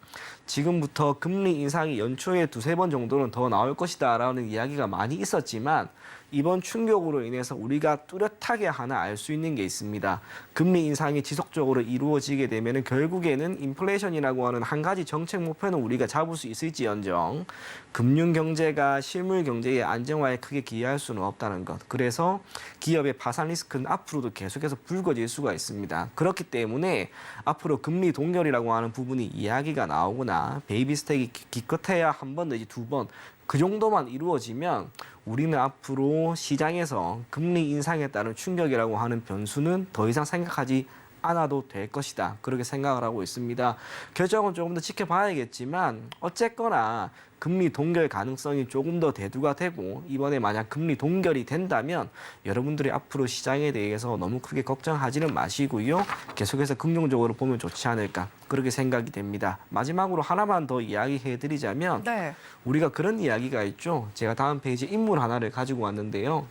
지금부터 금리 인상이 연초에 2-3번 정도는 더 나올 것이다라는 이야기가 많이 있었지만 이번 충격으로 인해서 우리가 뚜렷하게 하나 알 수 있는 게 있습니다. 금리 인상이 지속적으로 이루어지게 되면 결국에는 인플레이션이라고 하는 한 가지 정책 목표는 우리가 잡을 수 있을지언정 금융 경제가 실물 경제의 안정화에 크게 기여할 수는 없다는 것. 그래서 기업의 파산 리스크는 앞으로도 계속해서 불거질 수가 있습니다. 그렇기 때문에 앞으로 금리 동결이라고 하는 부분이 이야기가 나오거나 베이비 스텝이 기껏해야 한 번 내지 2번 그 정도만 이루어지면 우리는 앞으로 시장에서 금리 인상에 따른 충격이라고 하는 변수는 더 이상 생각하지 않아도 될 것이다, 그렇게 생각을 하고 있습니다. 결정은 조금 더 지켜봐야겠지만 어쨌거나 금리 동결 가능성이 조금 더 대두가 되고, 이번에 만약 금리 동결이 된다면 여러분들이 앞으로 시장에 대해서 너무 크게 걱정하지는 마시고요. 계속해서 긍정적으로 보면 좋지 않을까, 그렇게 생각이 됩니다. 마지막으로 하나만 더 이야기해드리자면 네. 우리가 그런 이야기가 있죠. 제가 다음 페이지에 인물 하나를 가지고 왔는데요.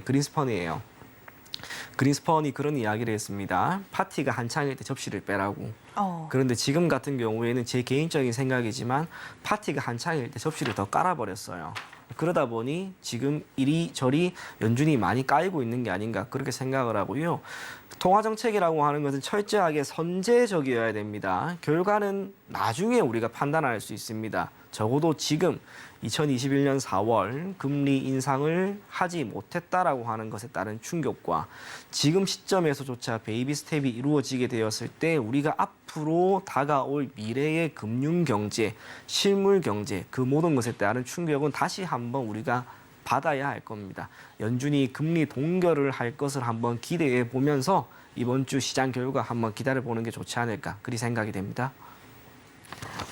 그린스펀이에요. 그린스펀이 그런 이야기를 했습니다. 파티가 한창일 때 접시를 빼라고. 그런데 지금 같은 경우에는 제 개인적인 생각이지만 파티가 한창일 때 접시를 더 깔아버렸어요. 그러다 보니 지금 이리저리 연준이 많이 까이고 있는 게 아닌가, 그렇게 생각을 하고요. 통화정책이라고 하는 것은 철저하게 선제적이어야 됩니다. 결과는 나중에 우리가 판단할 수 있습니다. 적어도 지금 2021년 4월 금리 인상을 하지 못했다라고 하는 것에 따른 충격과 지금 시점에서조차 베이비 스텝이 이루어지게 되었을 때 우리가 앞으로 다가올 미래의 금융 경제, 실물 경제, 그 모든 것에 따른 충격은 다시 한번 우리가 받아야 할 겁니다. 연준이 금리 동결을 할 것을 한번 기대해 보면서 이번 주 시장 결과 한번 기다려 보는 게 좋지 않을까, 그리 생각이 됩니다.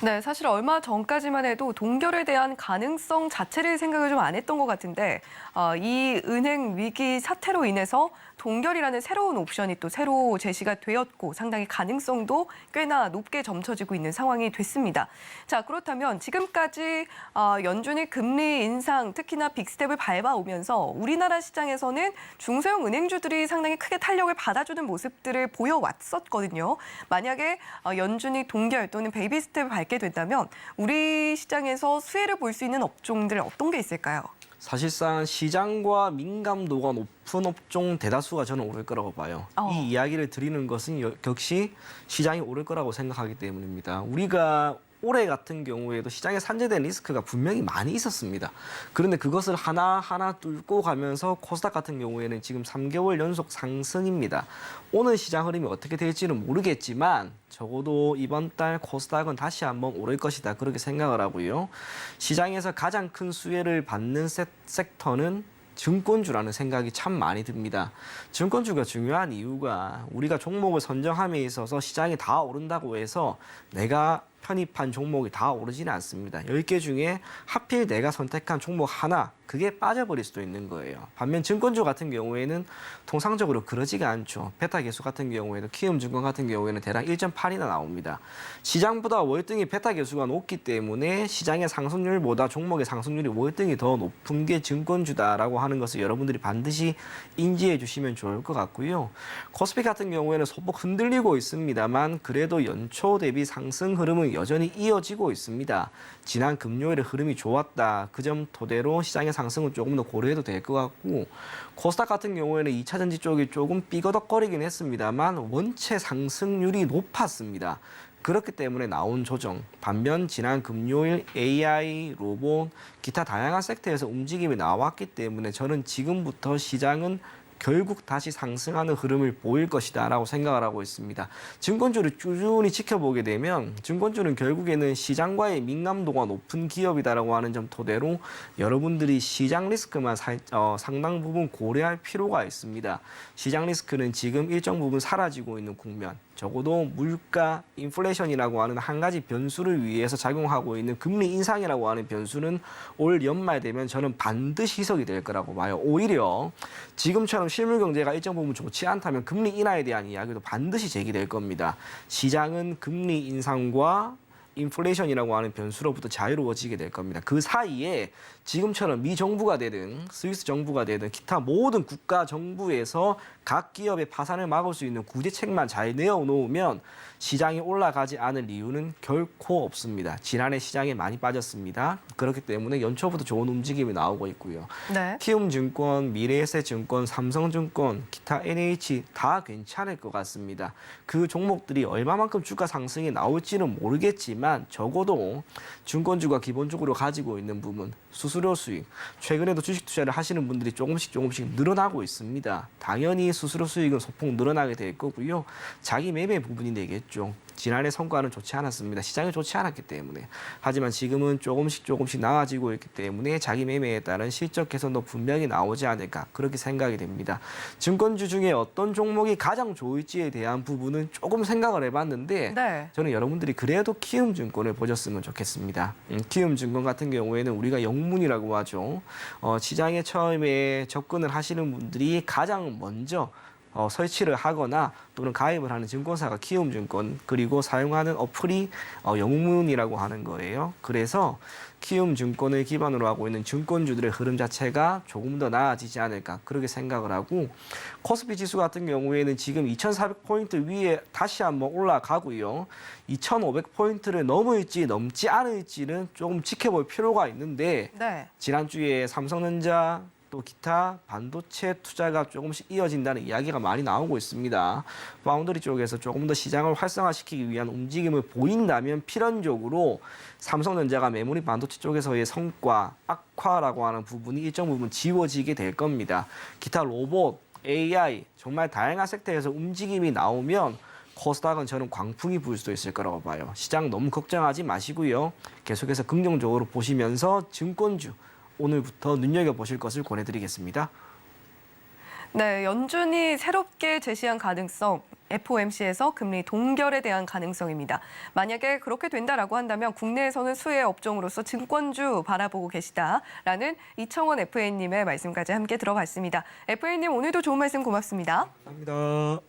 네, 사실 얼마 전까지만 해도 동결에 대한 가능성 자체를 생각을 좀 안 했던 것 같은데 이 은행 위기 사태로 인해서 동결이라는 새로운 옵션이 또 새로 제시가 되었고 상당히 가능성도 꽤나 높게 점쳐지고 있는 상황이 됐습니다. 자, 그렇다면 지금까지 연준이 금리 인상, 특히나 빅스텝을 밟아오면서 우리나라 시장에서는 중소형 은행주들이 상당히 크게 탄력을 받아주는 모습들을 보여왔었거든요. 만약에 연준이 동결 또는 베이비 스텝을 밟게 된다면 우리 시장에서 수혜를 볼 수 있는 업종들 어떤 게 있을까요? 사실상 시장과 민감도가 높은 업종 대다수가 저는 오를 거라고 봐요. 이 이야기를 드리는 것은 역시 시장이 오를 거라고 생각하기 때문입니다. 우리가 올해 같은 경우에도 시장에 산재된 리스크가 분명히 많이 있었습니다. 그런데 그것을 하나하나 뚫고 가면서 코스닥 같은 경우에는 지금 3개월 연속 상승입니다. 오늘 시장 흐름이 어떻게 될지는 모르겠지만 적어도 이번 달 코스닥은 다시 한번 오를 것이다. 그렇게 생각을 하고요. 시장에서 가장 큰 수혜를 받는 섹터는 증권주라는 생각이 참 많이 듭니다. 증권주가 중요한 이유가 우리가 종목을 선정함에 있어서 시장이 다 오른다고 해서 내가 편입한 종목이 다 오르지는 않습니다. 10개 중에 하필 내가 선택한 종목 하나, 그게 빠져버릴 수도 있는 거예요. 반면 증권주 같은 경우에는 통상적으로 그러지가 않죠. 베타 개수 같은 경우에도 키움증권 같은 경우에는 대략 1.8이나 나옵니다. 시장보다 월등히 베타 개수가 높기 때문에 시장의 상승률보다 종목의 상승률이 월등히 더 높은 게 증권주다라고 하는 것을 여러분들이 반드시 인지해 주시면 좋을 것 같고요. 코스피 같은 경우에는 소폭 흔들리고 있습니다만 그래도 연초 대비 상승 흐름은 여전히 이어지고 있습니다. 지난 금요일에 흐름이 좋았다. 그 점 토대로 시장의 상승은 조금 더 고려해도 될 것 같고 코스닥 같은 경우에는 2차 전지 쪽이 조금 삐거덕거리긴 했습니다만 원체 상승률이 높았습니다. 그렇기 때문에 나온 조정. 반면 지난 금요일 AI, 로봇, 기타 다양한 섹터에서 움직임이 나왔기 때문에 저는 지금부터 시장은 결국 다시 상승하는 흐름을 보일 것이다라고 생각을 하고 있습니다. 증권주를 꾸준히 지켜보게 되면 증권주는 결국에는 시장과의 민감도가 높은 기업이다라고 하는 점 토대로 여러분들이 시장 리스크만 상당 부분 고려할 필요가 있습니다. 시장 리스크는 지금 일정 부분 사라지고 있는 국면. 적어도 물가, 인플레이션이라고 하는 한 가지 변수를 위해서 작용하고 있는 금리 인상이라고 하는 변수는 올 연말 되면 저는 반드시 희석이 될 거라고 봐요. 오히려 지금처럼 실물 경제가 일정 부분 좋지 않다면 금리 인하에 대한 이야기도 반드시 제기될 겁니다. 시장은 금리 인상과 인플레이션이라고 하는 변수로부터 자유로워지게 될 겁니다. 그 사이에 지금처럼 미 정부가 되든 스위스 정부가 되든 기타 모든 국가 정부에서 각 기업의 파산을 막을 수 있는 구제책만 잘 내어놓으면 시장이 올라가지 않을 이유는 결코 없습니다. 지난해 시장에 많이 빠졌습니다. 그렇기 때문에 연초부터 좋은 움직임이 나오고 있고요. 네. 키움증권, 미래에셋증권, 삼성증권, 기타 NH 다 괜찮을 것 같습니다. 그 종목들이 얼마만큼 주가 상승이 나올지는 모르겠지만 적어도 증권주가 기본적으로 가지고 있는 부분, 수수료 수익, 최근에도 주식 투자를 하시는 분들이 조금씩 늘어나고 있습니다. 당연히 수수료 수익은 소폭 늘어나게 될 거고요. 자기 매매 부분이 되겠죠. 지난해 성과는 좋지 않았습니다. 시장이 좋지 않았기 때문에. 하지만 지금은 조금씩 나아지고 있기 때문에 자기 매매에 따른 실적 개선도 분명히 나오지 않을까 그렇게 생각이 됩니다. 증권주 중에 어떤 종목이 가장 좋을지에 대한 부분은 조금 생각을 해봤는데 네. 저는 여러분들이 그래도 키움증권을 보셨으면 좋겠습니다. 키움증권 같은 경우에는 우리가 영문이라고 하죠. 시장에 처음에 접근을 하시는 분들이 가장 먼저 설치를 하거나 또는 가입을 하는 증권사가 키움증권 그리고 사용하는 어플이 영문이라고 하는 거예요. 그래서 키움증권을 기반으로 하고 있는 증권주들의 흐름 자체가 조금 더 나아지지 않을까 그렇게 생각을 하고 코스피 지수 같은 경우에는 지금 2,400포인트 위에 다시 한번 올라가고요. 2,500포인트를 넘지 않을지는 조금 지켜볼 필요가 있는데 네. 지난주에 삼성전자 또 기타 반도체 투자가 조금씩 이어진다는 이야기가 많이 나오고 있습니다. 파운드리 쪽에서 조금 더 시장을 활성화시키기 위한 움직임을 보인다면 필연적으로 삼성전자가 메모리 반도체 쪽에서의 성과 악화라고 하는 부분이 일정 부분 지워지게 될 겁니다. 기타 로봇, AI 정말 다양한 섹터에서 움직임이 나오면 코스닥은 저는 광풍이 불 수도 있을 거라고 봐요. 시장 너무 걱정하지 마시고요. 계속해서 긍정적으로 보시면서 증권주 오늘부터 눈여겨보실 것을 권해드리겠습니다. 네, 연준이 새롭게 제시한 가능성, FOMC에서 금리 동결에 대한 가능성입니다. 만약에 그렇게 된다라고 한다면 국내에서는 수혜 업종으로서 증권주 바라보고 계시다라는 이청원 FA님의 말씀까지 함께 들어봤습니다. FA님 오늘도 좋은 말씀 고맙습니다. 감사합니다.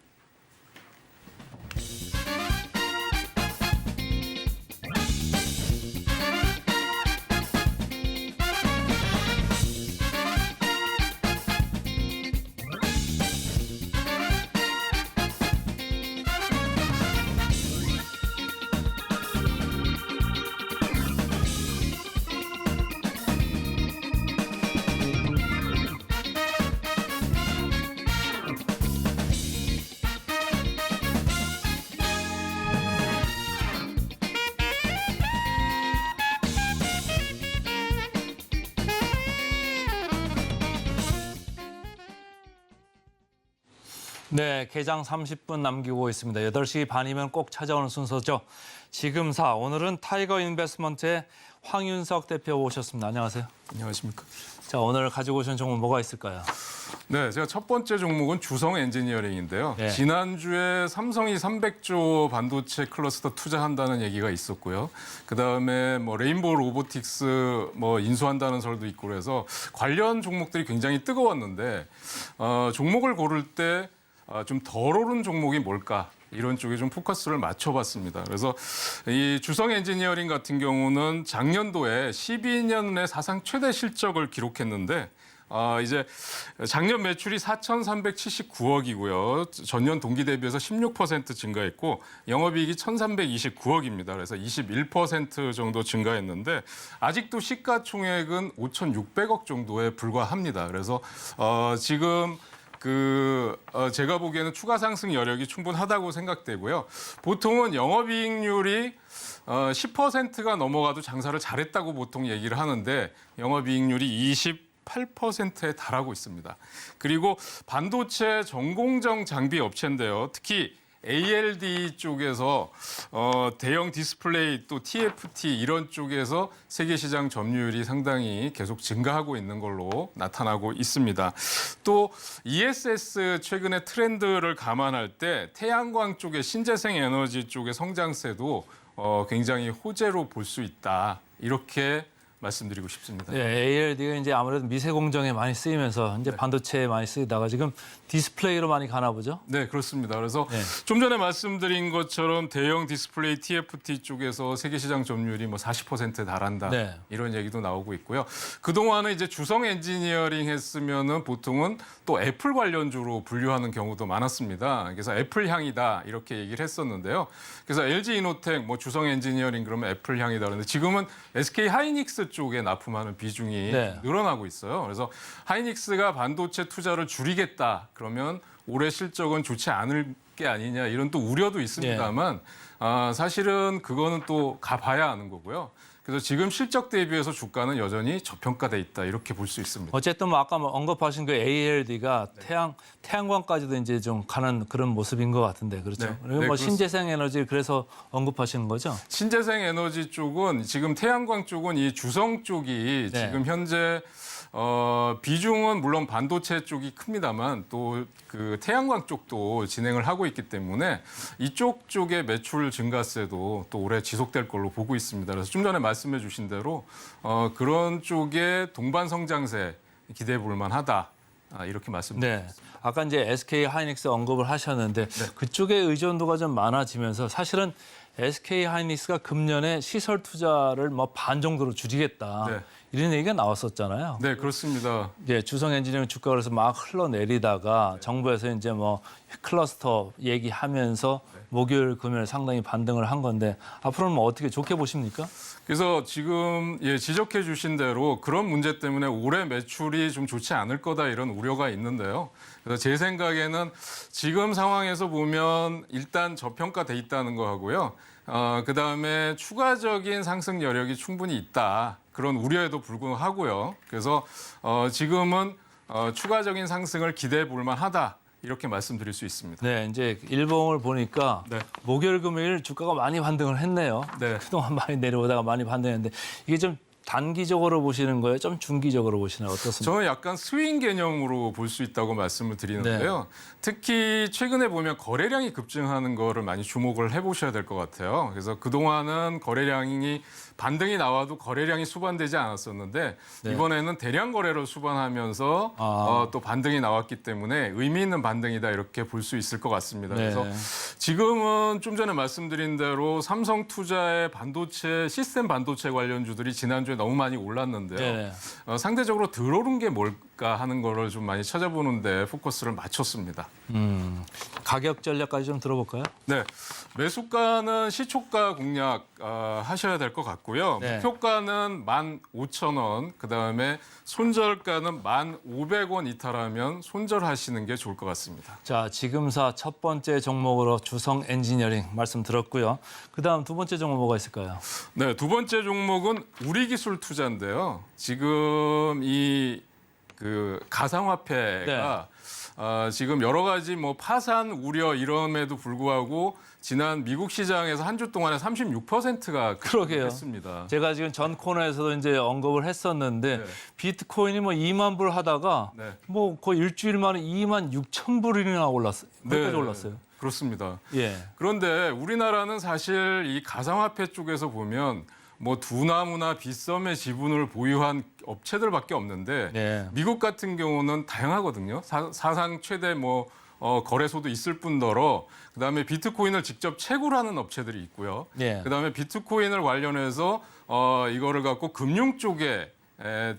네, 개장 30분 남기고 있습니다. 8시 반이면 꼭 찾아오는 순서죠. 지금사, 오늘은 타이거 인베스트먼트의 황윤석 대표 오셨습니다. 안녕하세요. 안녕하십니까. 자, 오늘 가지고 오신 종목 뭐가 있을까요? 네, 제가 첫 번째 종목은 주성 엔지니어링인데요. 네. 지난주에 삼성이 300조 반도체 클러스터 투자한다는 얘기가 있었고요. 그다음에 뭐 레인보우 로보틱스 뭐 인수한다는 설도 있고 그래서 관련 종목들이 굉장히 뜨거웠는데 종목을 고를 때 좀 덜 오른 종목이 뭘까? 이런 쪽에 좀 포커스를 맞춰봤습니다. 그래서 이 주성 엔지니어링 같은 경우는 작년도에 12년의 사상 최대 실적을 기록했는데 이제 작년 매출이 4,379억이고요. 전년 동기 대비해서 16% 증가했고 영업이익이 1,329억입니다. 그래서 21% 정도 증가했는데 아직도 시가총액은 5,600억 정도에 불과합니다. 그래서 지금 제가 보기에는 추가 상승 여력이 충분하다고 생각되고요. 보통은 영업이익률이 10%가 넘어가도 장사를 잘했다고 보통 얘기를 하는데 영업이익률이 28%에 달하고 있습니다. 그리고 반도체 전공정 장비 업체인데요. 특히 ALD 쪽에서 대형 디스플레이 또 TFT 이런 쪽에서 세계 시장 점유율이 상당히 계속 증가하고 있는 걸로 나타나고 있습니다. 또 ESS 최근의 트렌드를 감안할 때 태양광 쪽의 신재생 에너지 쪽의 성장세도 굉장히 호재로 볼 수 있다. 이렇게 말씀드리고 싶습니다. 네, ALD가 이제 아무래도 미세 공정에 많이 쓰이면서 이제 반도체에 많이 쓰이다가 지금 디스플레이로 많이 가나 보죠? 네, 그렇습니다. 그래서 네. 좀 전에 말씀드린 것처럼 대형 디스플레이 TFT 쪽에서 세계 시장 점유율이 뭐 40%에 달한다. 네. 이런 얘기도 나오고 있고요. 그동안은 이제 주성 엔지니어링 했으면은 보통은 또 애플 관련주로 분류하는 경우도 많았습니다. 그래서 애플 향이다 이렇게 얘기를 했었는데요. 그래서 LG 이노텍 뭐 주성 엔지니어링 그러면 애플 향이다 그러는데 지금은 SK 하이닉스 쪽에 납품하는 비중이 네. 늘어나고 있어요. 그래서 하이닉스가 반도체 투자를 줄이겠다. 그러면 올해 실적은 좋지 않을 게 아니냐 이런 또 우려도 있습니다만 사실은 그거는 또 가봐야 아는 거고요. 그래서 지금 실적 대비해서 주가는 여전히 저평가돼 있다 이렇게 볼 수 있습니다. 어쨌든 뭐 아까 언급하신 그 ALD가 태양광까지도 이제 좀 가는 그런 모습인 것 같은데 그렇죠? 네. 그리고 네, 뭐 그렇습니다. 신재생 에너지 그래서 언급하시는 거죠? 신재생 에너지 쪽은 지금 태양광 쪽은 이 주성 쪽이 네. 지금 현재 비중은 물론 반도체 쪽이 큽니다만 또 그 태양광 쪽도 진행을 하고 있기 때문에 이쪽 쪽의 매출 증가세도 또 올해 지속될 걸로 보고 있습니다. 그래서 좀 전에 말씀해 주신 대로 그런 쪽의 동반 성장세 기대해 볼 만하다. 이렇게 말씀드립니다. 네. 아까 이제 SK 하이닉스 언급을 하셨는데 그쪽의 의존도가 좀 많아지면서 사실은 SK 하이닉스가 금년에 시설 투자를 뭐 반 정도로 줄이겠다. 네. 이런 얘기가 나왔었잖아요. 네, 그렇습니다. 예, 주성 엔지니어링 주가 그래서 막 흘러내리다가 정부에서 이제 뭐 클러스터 얘기하면서 목요일, 금요일 상당히 반등을 한 건데 앞으로는 뭐 어떻게 좋게 보십니까? 그래서 지금 지적해 주신 대로 그런 문제 때문에 올해 매출이 좀 좋지 않을 거다 이런 우려가 있는데요. 그래서 제 생각에는 지금 상황에서 보면 일단 저평가돼 있다는 거 하고요. 그다음에 추가적인 상승 여력이 충분히 있다. 그런 우려에도 불구하고요. 그래서 지금은 추가적인 상승을 기대해 볼 만하다. 이렇게 말씀드릴 수 있습니다. 네, 이제 일봉을 보니까 네. 목요일, 금요일 주가가 많이 반등을 했네요. 네. 그동안 많이 내려오다가 많이 반등했는데 이게 좀 단기적으로 보시는 거예요? 좀 중기적으로 보시나요? 어떻습니까? 저는 약간 스윙 개념으로 볼 수 있다고 말씀을 드리는데요. 특히 최근에 보면 거래량이 급증하는 거를 많이 주목을 해보셔야 될 것 같아요. 그래서 그동안은 거래량이 반등이 나와도 거래량이 수반되지 않았었는데 네. 이번에는 대량 거래로 수반하면서 또 반등이 나왔기 때문에 의미 있는 반등이다 이렇게 볼 수 있을 것 같습니다. 네. 그래서 지금은 좀 전에 말씀드린 대로 삼성투자의 반도체 시스템 반도체 관련주들이 지난주에 너무 많이 올랐는데요. 네. 상대적으로 덜 오른 게 뭘까 하는 거를 좀 많이 찾아보는데 포커스를 맞췄습니다. 가격 전략까지 좀 들어볼까요? 네, 매수가는 시초가 공략 하셔야 될 것 같고요. 네. 목표가는 15,000원, 그다음에 손절가는 1,500원 이탈하면 손절하시는 게 좋을 것 같습니다. 자, 지금사 첫 번째 종목으로 주성 엔지니어링 말씀 들었고요. 그다음 두 번째 종목 뭐가 있을까요? 네, 두 번째 종목은 우리기술 투자인데요. 지금 이 가상화폐가 지금 여러 가지 뭐 파산 우려 이럼에도 불구하고 지난 미국 시장에서 한 주 동안에 36%가 그러게요. 했습니다. 제가 지금 전 코너에서도 이제 언급을 했었는데 네. 비트코인이 뭐 2만 불 하다가 네. 뭐 거의 일주일 만에 2만 6천 불이나 올랐어요. 거기까지 네, 올랐어요. 그렇습니다. 예. 그런데 우리나라는 사실 이 가상화폐 쪽에서 보면 뭐 두나무나 빗썸의 지분을 보유한 업체들밖에 없는데 네. 미국 같은 경우는 다양하거든요. 사상 최대 뭐 거래소도 있을 뿐더러 그다음에 비트코인을 직접 채굴하는 업체들이 있고요. 예. 그다음에 비트코인을 관련해서 이거를 갖고 금융 쪽에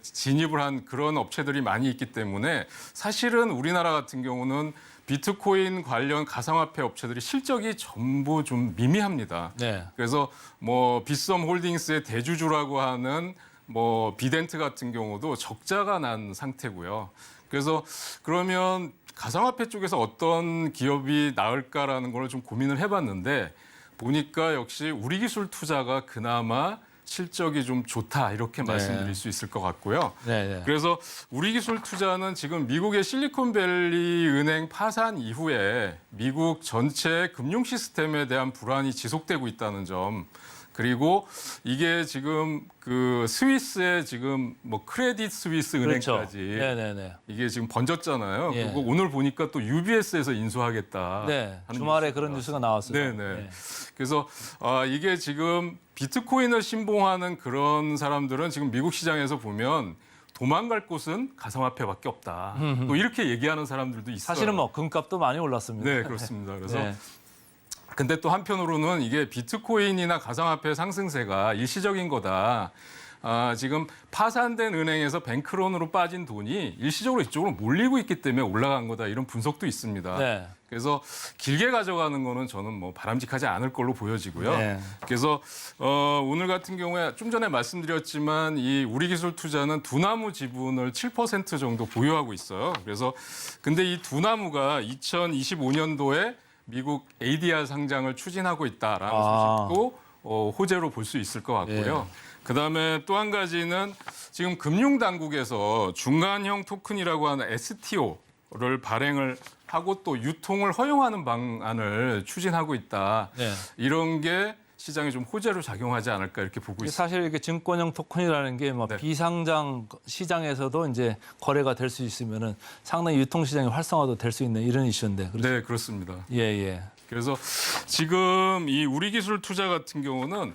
진입을 한 그런 업체들이 많이 있기 때문에 사실은 우리나라 같은 경우는 비트코인 관련 가상화폐 업체들이 실적이 전부 좀 미미합니다. 네. 그래서 뭐 빗썸 홀딩스의 대주주라고 하는 뭐 비덴트 같은 경우도 적자가 난 상태고요. 그래서 그러면 가상화폐 쪽에서 어떤 기업이 나을까라는 걸 좀 고민을 해봤는데 보니까 역시 우리기술투자가 그나마 실적이 좀 좋다 이렇게 네. 말씀드릴 수 있을 것 같고요. 네, 네. 그래서 우리기술투자는 지금 미국의 실리콘밸리 은행 파산 이후에 미국 전체 금융 시스템에 대한 불안이 지속되고 있다는 점, 그리고 이게 지금 그 스위스의 지금 뭐 크레딧 스위스 그렇죠. 은행까지 네, 네, 네. 이게 지금 번졌잖아요. 예. 그리고 오늘 보니까 또 UBS에서 인수하겠다. 네. 하는 주말에 뉴스가 그런 뉴스가 나왔어요. 네, 네. 그래서 이게 지금 비트코인을 신봉하는 그런 사람들은 지금 미국 시장에서 보면 도망갈 곳은 가상화폐밖에 없다. 또 이렇게 얘기하는 사람들도 있어요. 사실은 뭐 금값도 많이 올랐습니다. 네, 그렇습니다. 그래서 네. 근데 또 한편으로는 이게 비트코인이나 가상화폐 상승세가 일시적인 거다. 지금 파산된 은행에서 뱅크론으로 빠진 돈이 일시적으로 이쪽으로 몰리고 있기 때문에 올라간 거다. 이런 분석도 있습니다. 네. 그래서 길게 가져가는 거는 저는 뭐 바람직하지 않을 걸로 보여지고요. 네. 그래서 오늘 같은 경우에 좀 전에 말씀드렸지만 이 우리기술투자는 두나무 지분을 7% 정도 보유하고 있어요. 그래서 근데 이 두나무가 2025년도에 미국 ADR 상장을 추진하고 있다라는 소식도 호재로 볼 수 있을 것 같고요. 그다음에 또 한 가지는 지금 금융당국에서 중간형 토큰이라고 하는 STO를 발행을 하고 또 유통을 허용하는 방안을 추진하고 있다. 네. 이런 게 시장에 좀 호재로 작용하지 않을까 이렇게 보고 있습니다. 사실 이게 증권형 토큰이라는 게 뭐 네. 비상장 시장에서도 이제 거래가 될 수 있으면은 상당히 유통 시장이 활성화도 될 수 있는 이런 이슈인데. 그렇죠? 네, 그렇습니다. 예, 예. 그래서 지금 이 우리기술 투자 같은 경우는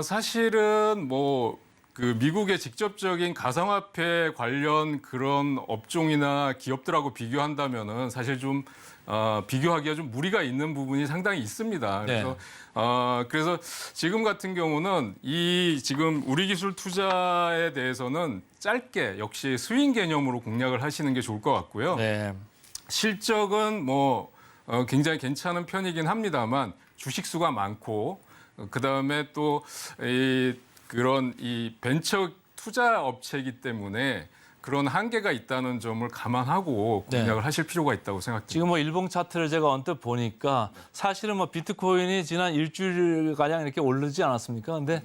사실은 뭐 그 미국의 직접적인 가상화폐 관련 그런 업종이나 기업들하고 비교한다면은 사실 좀 비교하기가 좀 무리가 있는 부분이 상당히 있습니다. 그래서 그래서 지금 같은 경우는 이 지금 우리기술 투자에 대해서는 짧게 역시 스윙 개념으로 공략을 하시는 게 좋을 것 같고요. 네. 실적은 뭐 굉장히 괜찮은 편이긴 합니다만 주식 수가 많고 그다음에 또 그런 이 벤처 투자 업체이기 때문에 그런 한계가 있다는 점을 감안하고 공략을 하실 필요가 있다고 생각됩니다. 지금 뭐 일봉 차트를 제가 언뜻 보니까 사실은 뭐 비트코인이 지난 일주일 가량 이렇게 오르지 않았습니까? 근데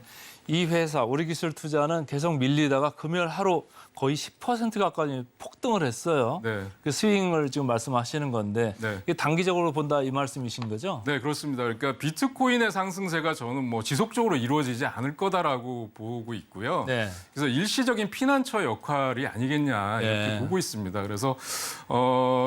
이 회사 우리기술투자는 계속 밀리다가 금요일 하루 거의 10% 가까이 폭등을 했어요. 네. 그 스윙을 지금 말씀하시는 건데 네. 이게 단기적으로 본다 이 말씀이신 거죠? 네, 그렇습니다. 그러니까 비트코인의 상승세가 저는 뭐 지속적으로 이루어지지 않을 거다라고 보고 있고요. 네. 그래서 일시적인 피난처 역할이 아니겠냐 이렇게 네. 보고 있습니다. 그래서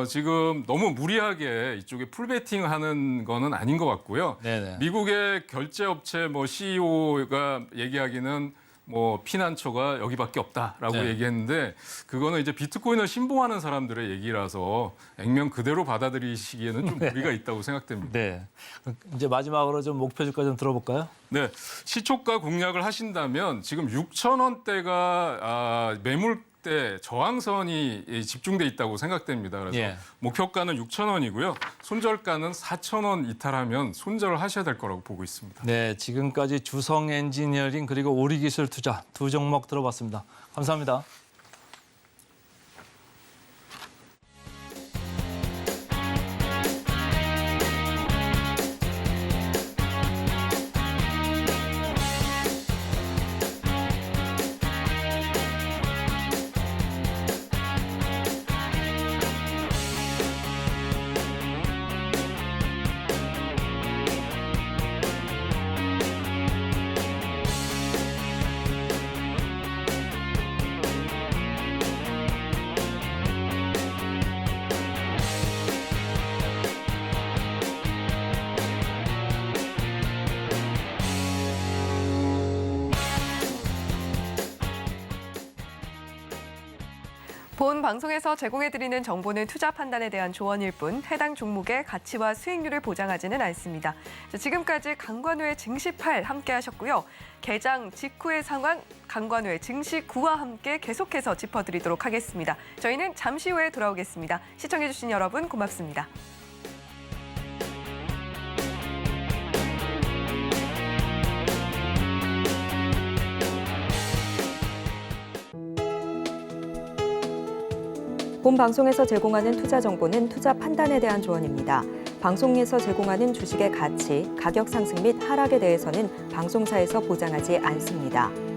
지금 너무 무리하게 이쪽에 풀베팅하는 거는 아닌 것 같고요. 네네. 미국의 결제업체 뭐 CEO가 얘기하기는 뭐 피난처가 여기밖에 없다라고 네. 얘기했는데 그거는 이제 비트코인을 신봉하는 사람들의 얘기라서 액면 그대로 받아들이시기에는 좀 무리가 있다고 생각됩니다. 네. 이제 마지막으로 좀 목표 주가 좀 들어볼까요? 네, 시초가 공략을 하신다면 지금 6,000원대가 매물대 저항선이 집중돼 있다고 생각됩니다. 그래서 예. 목표가는 6,000원이고요. 손절가는 4,000원 이탈하면 손절을 하셔야 될 거라고 보고 있습니다. 네, 지금까지 주성 엔지니어링 그리고 우리기술 투자 두 종목 들어봤습니다. 감사합니다. 본 방송에서 제공해드리는 정보는 투자 판단에 대한 조언일 뿐 해당 종목의 가치와 수익률을 보장하지는 않습니다. 지금까지 강관우의 증시8 함께 하셨고요. 개장 직후의 상황 강관우의 증시9와 함께 계속해서 짚어드리도록 하겠습니다. 저희는 잠시 후에 돌아오겠습니다. 시청해주신 여러분 고맙습니다. 본 방송에서 제공하는 투자 정보는 투자 판단에 대한 조언입니다. 방송에서 제공하는 주식의 가치, 가격 상승 및 하락에 대해서는 방송사에서 보장하지 않습니다.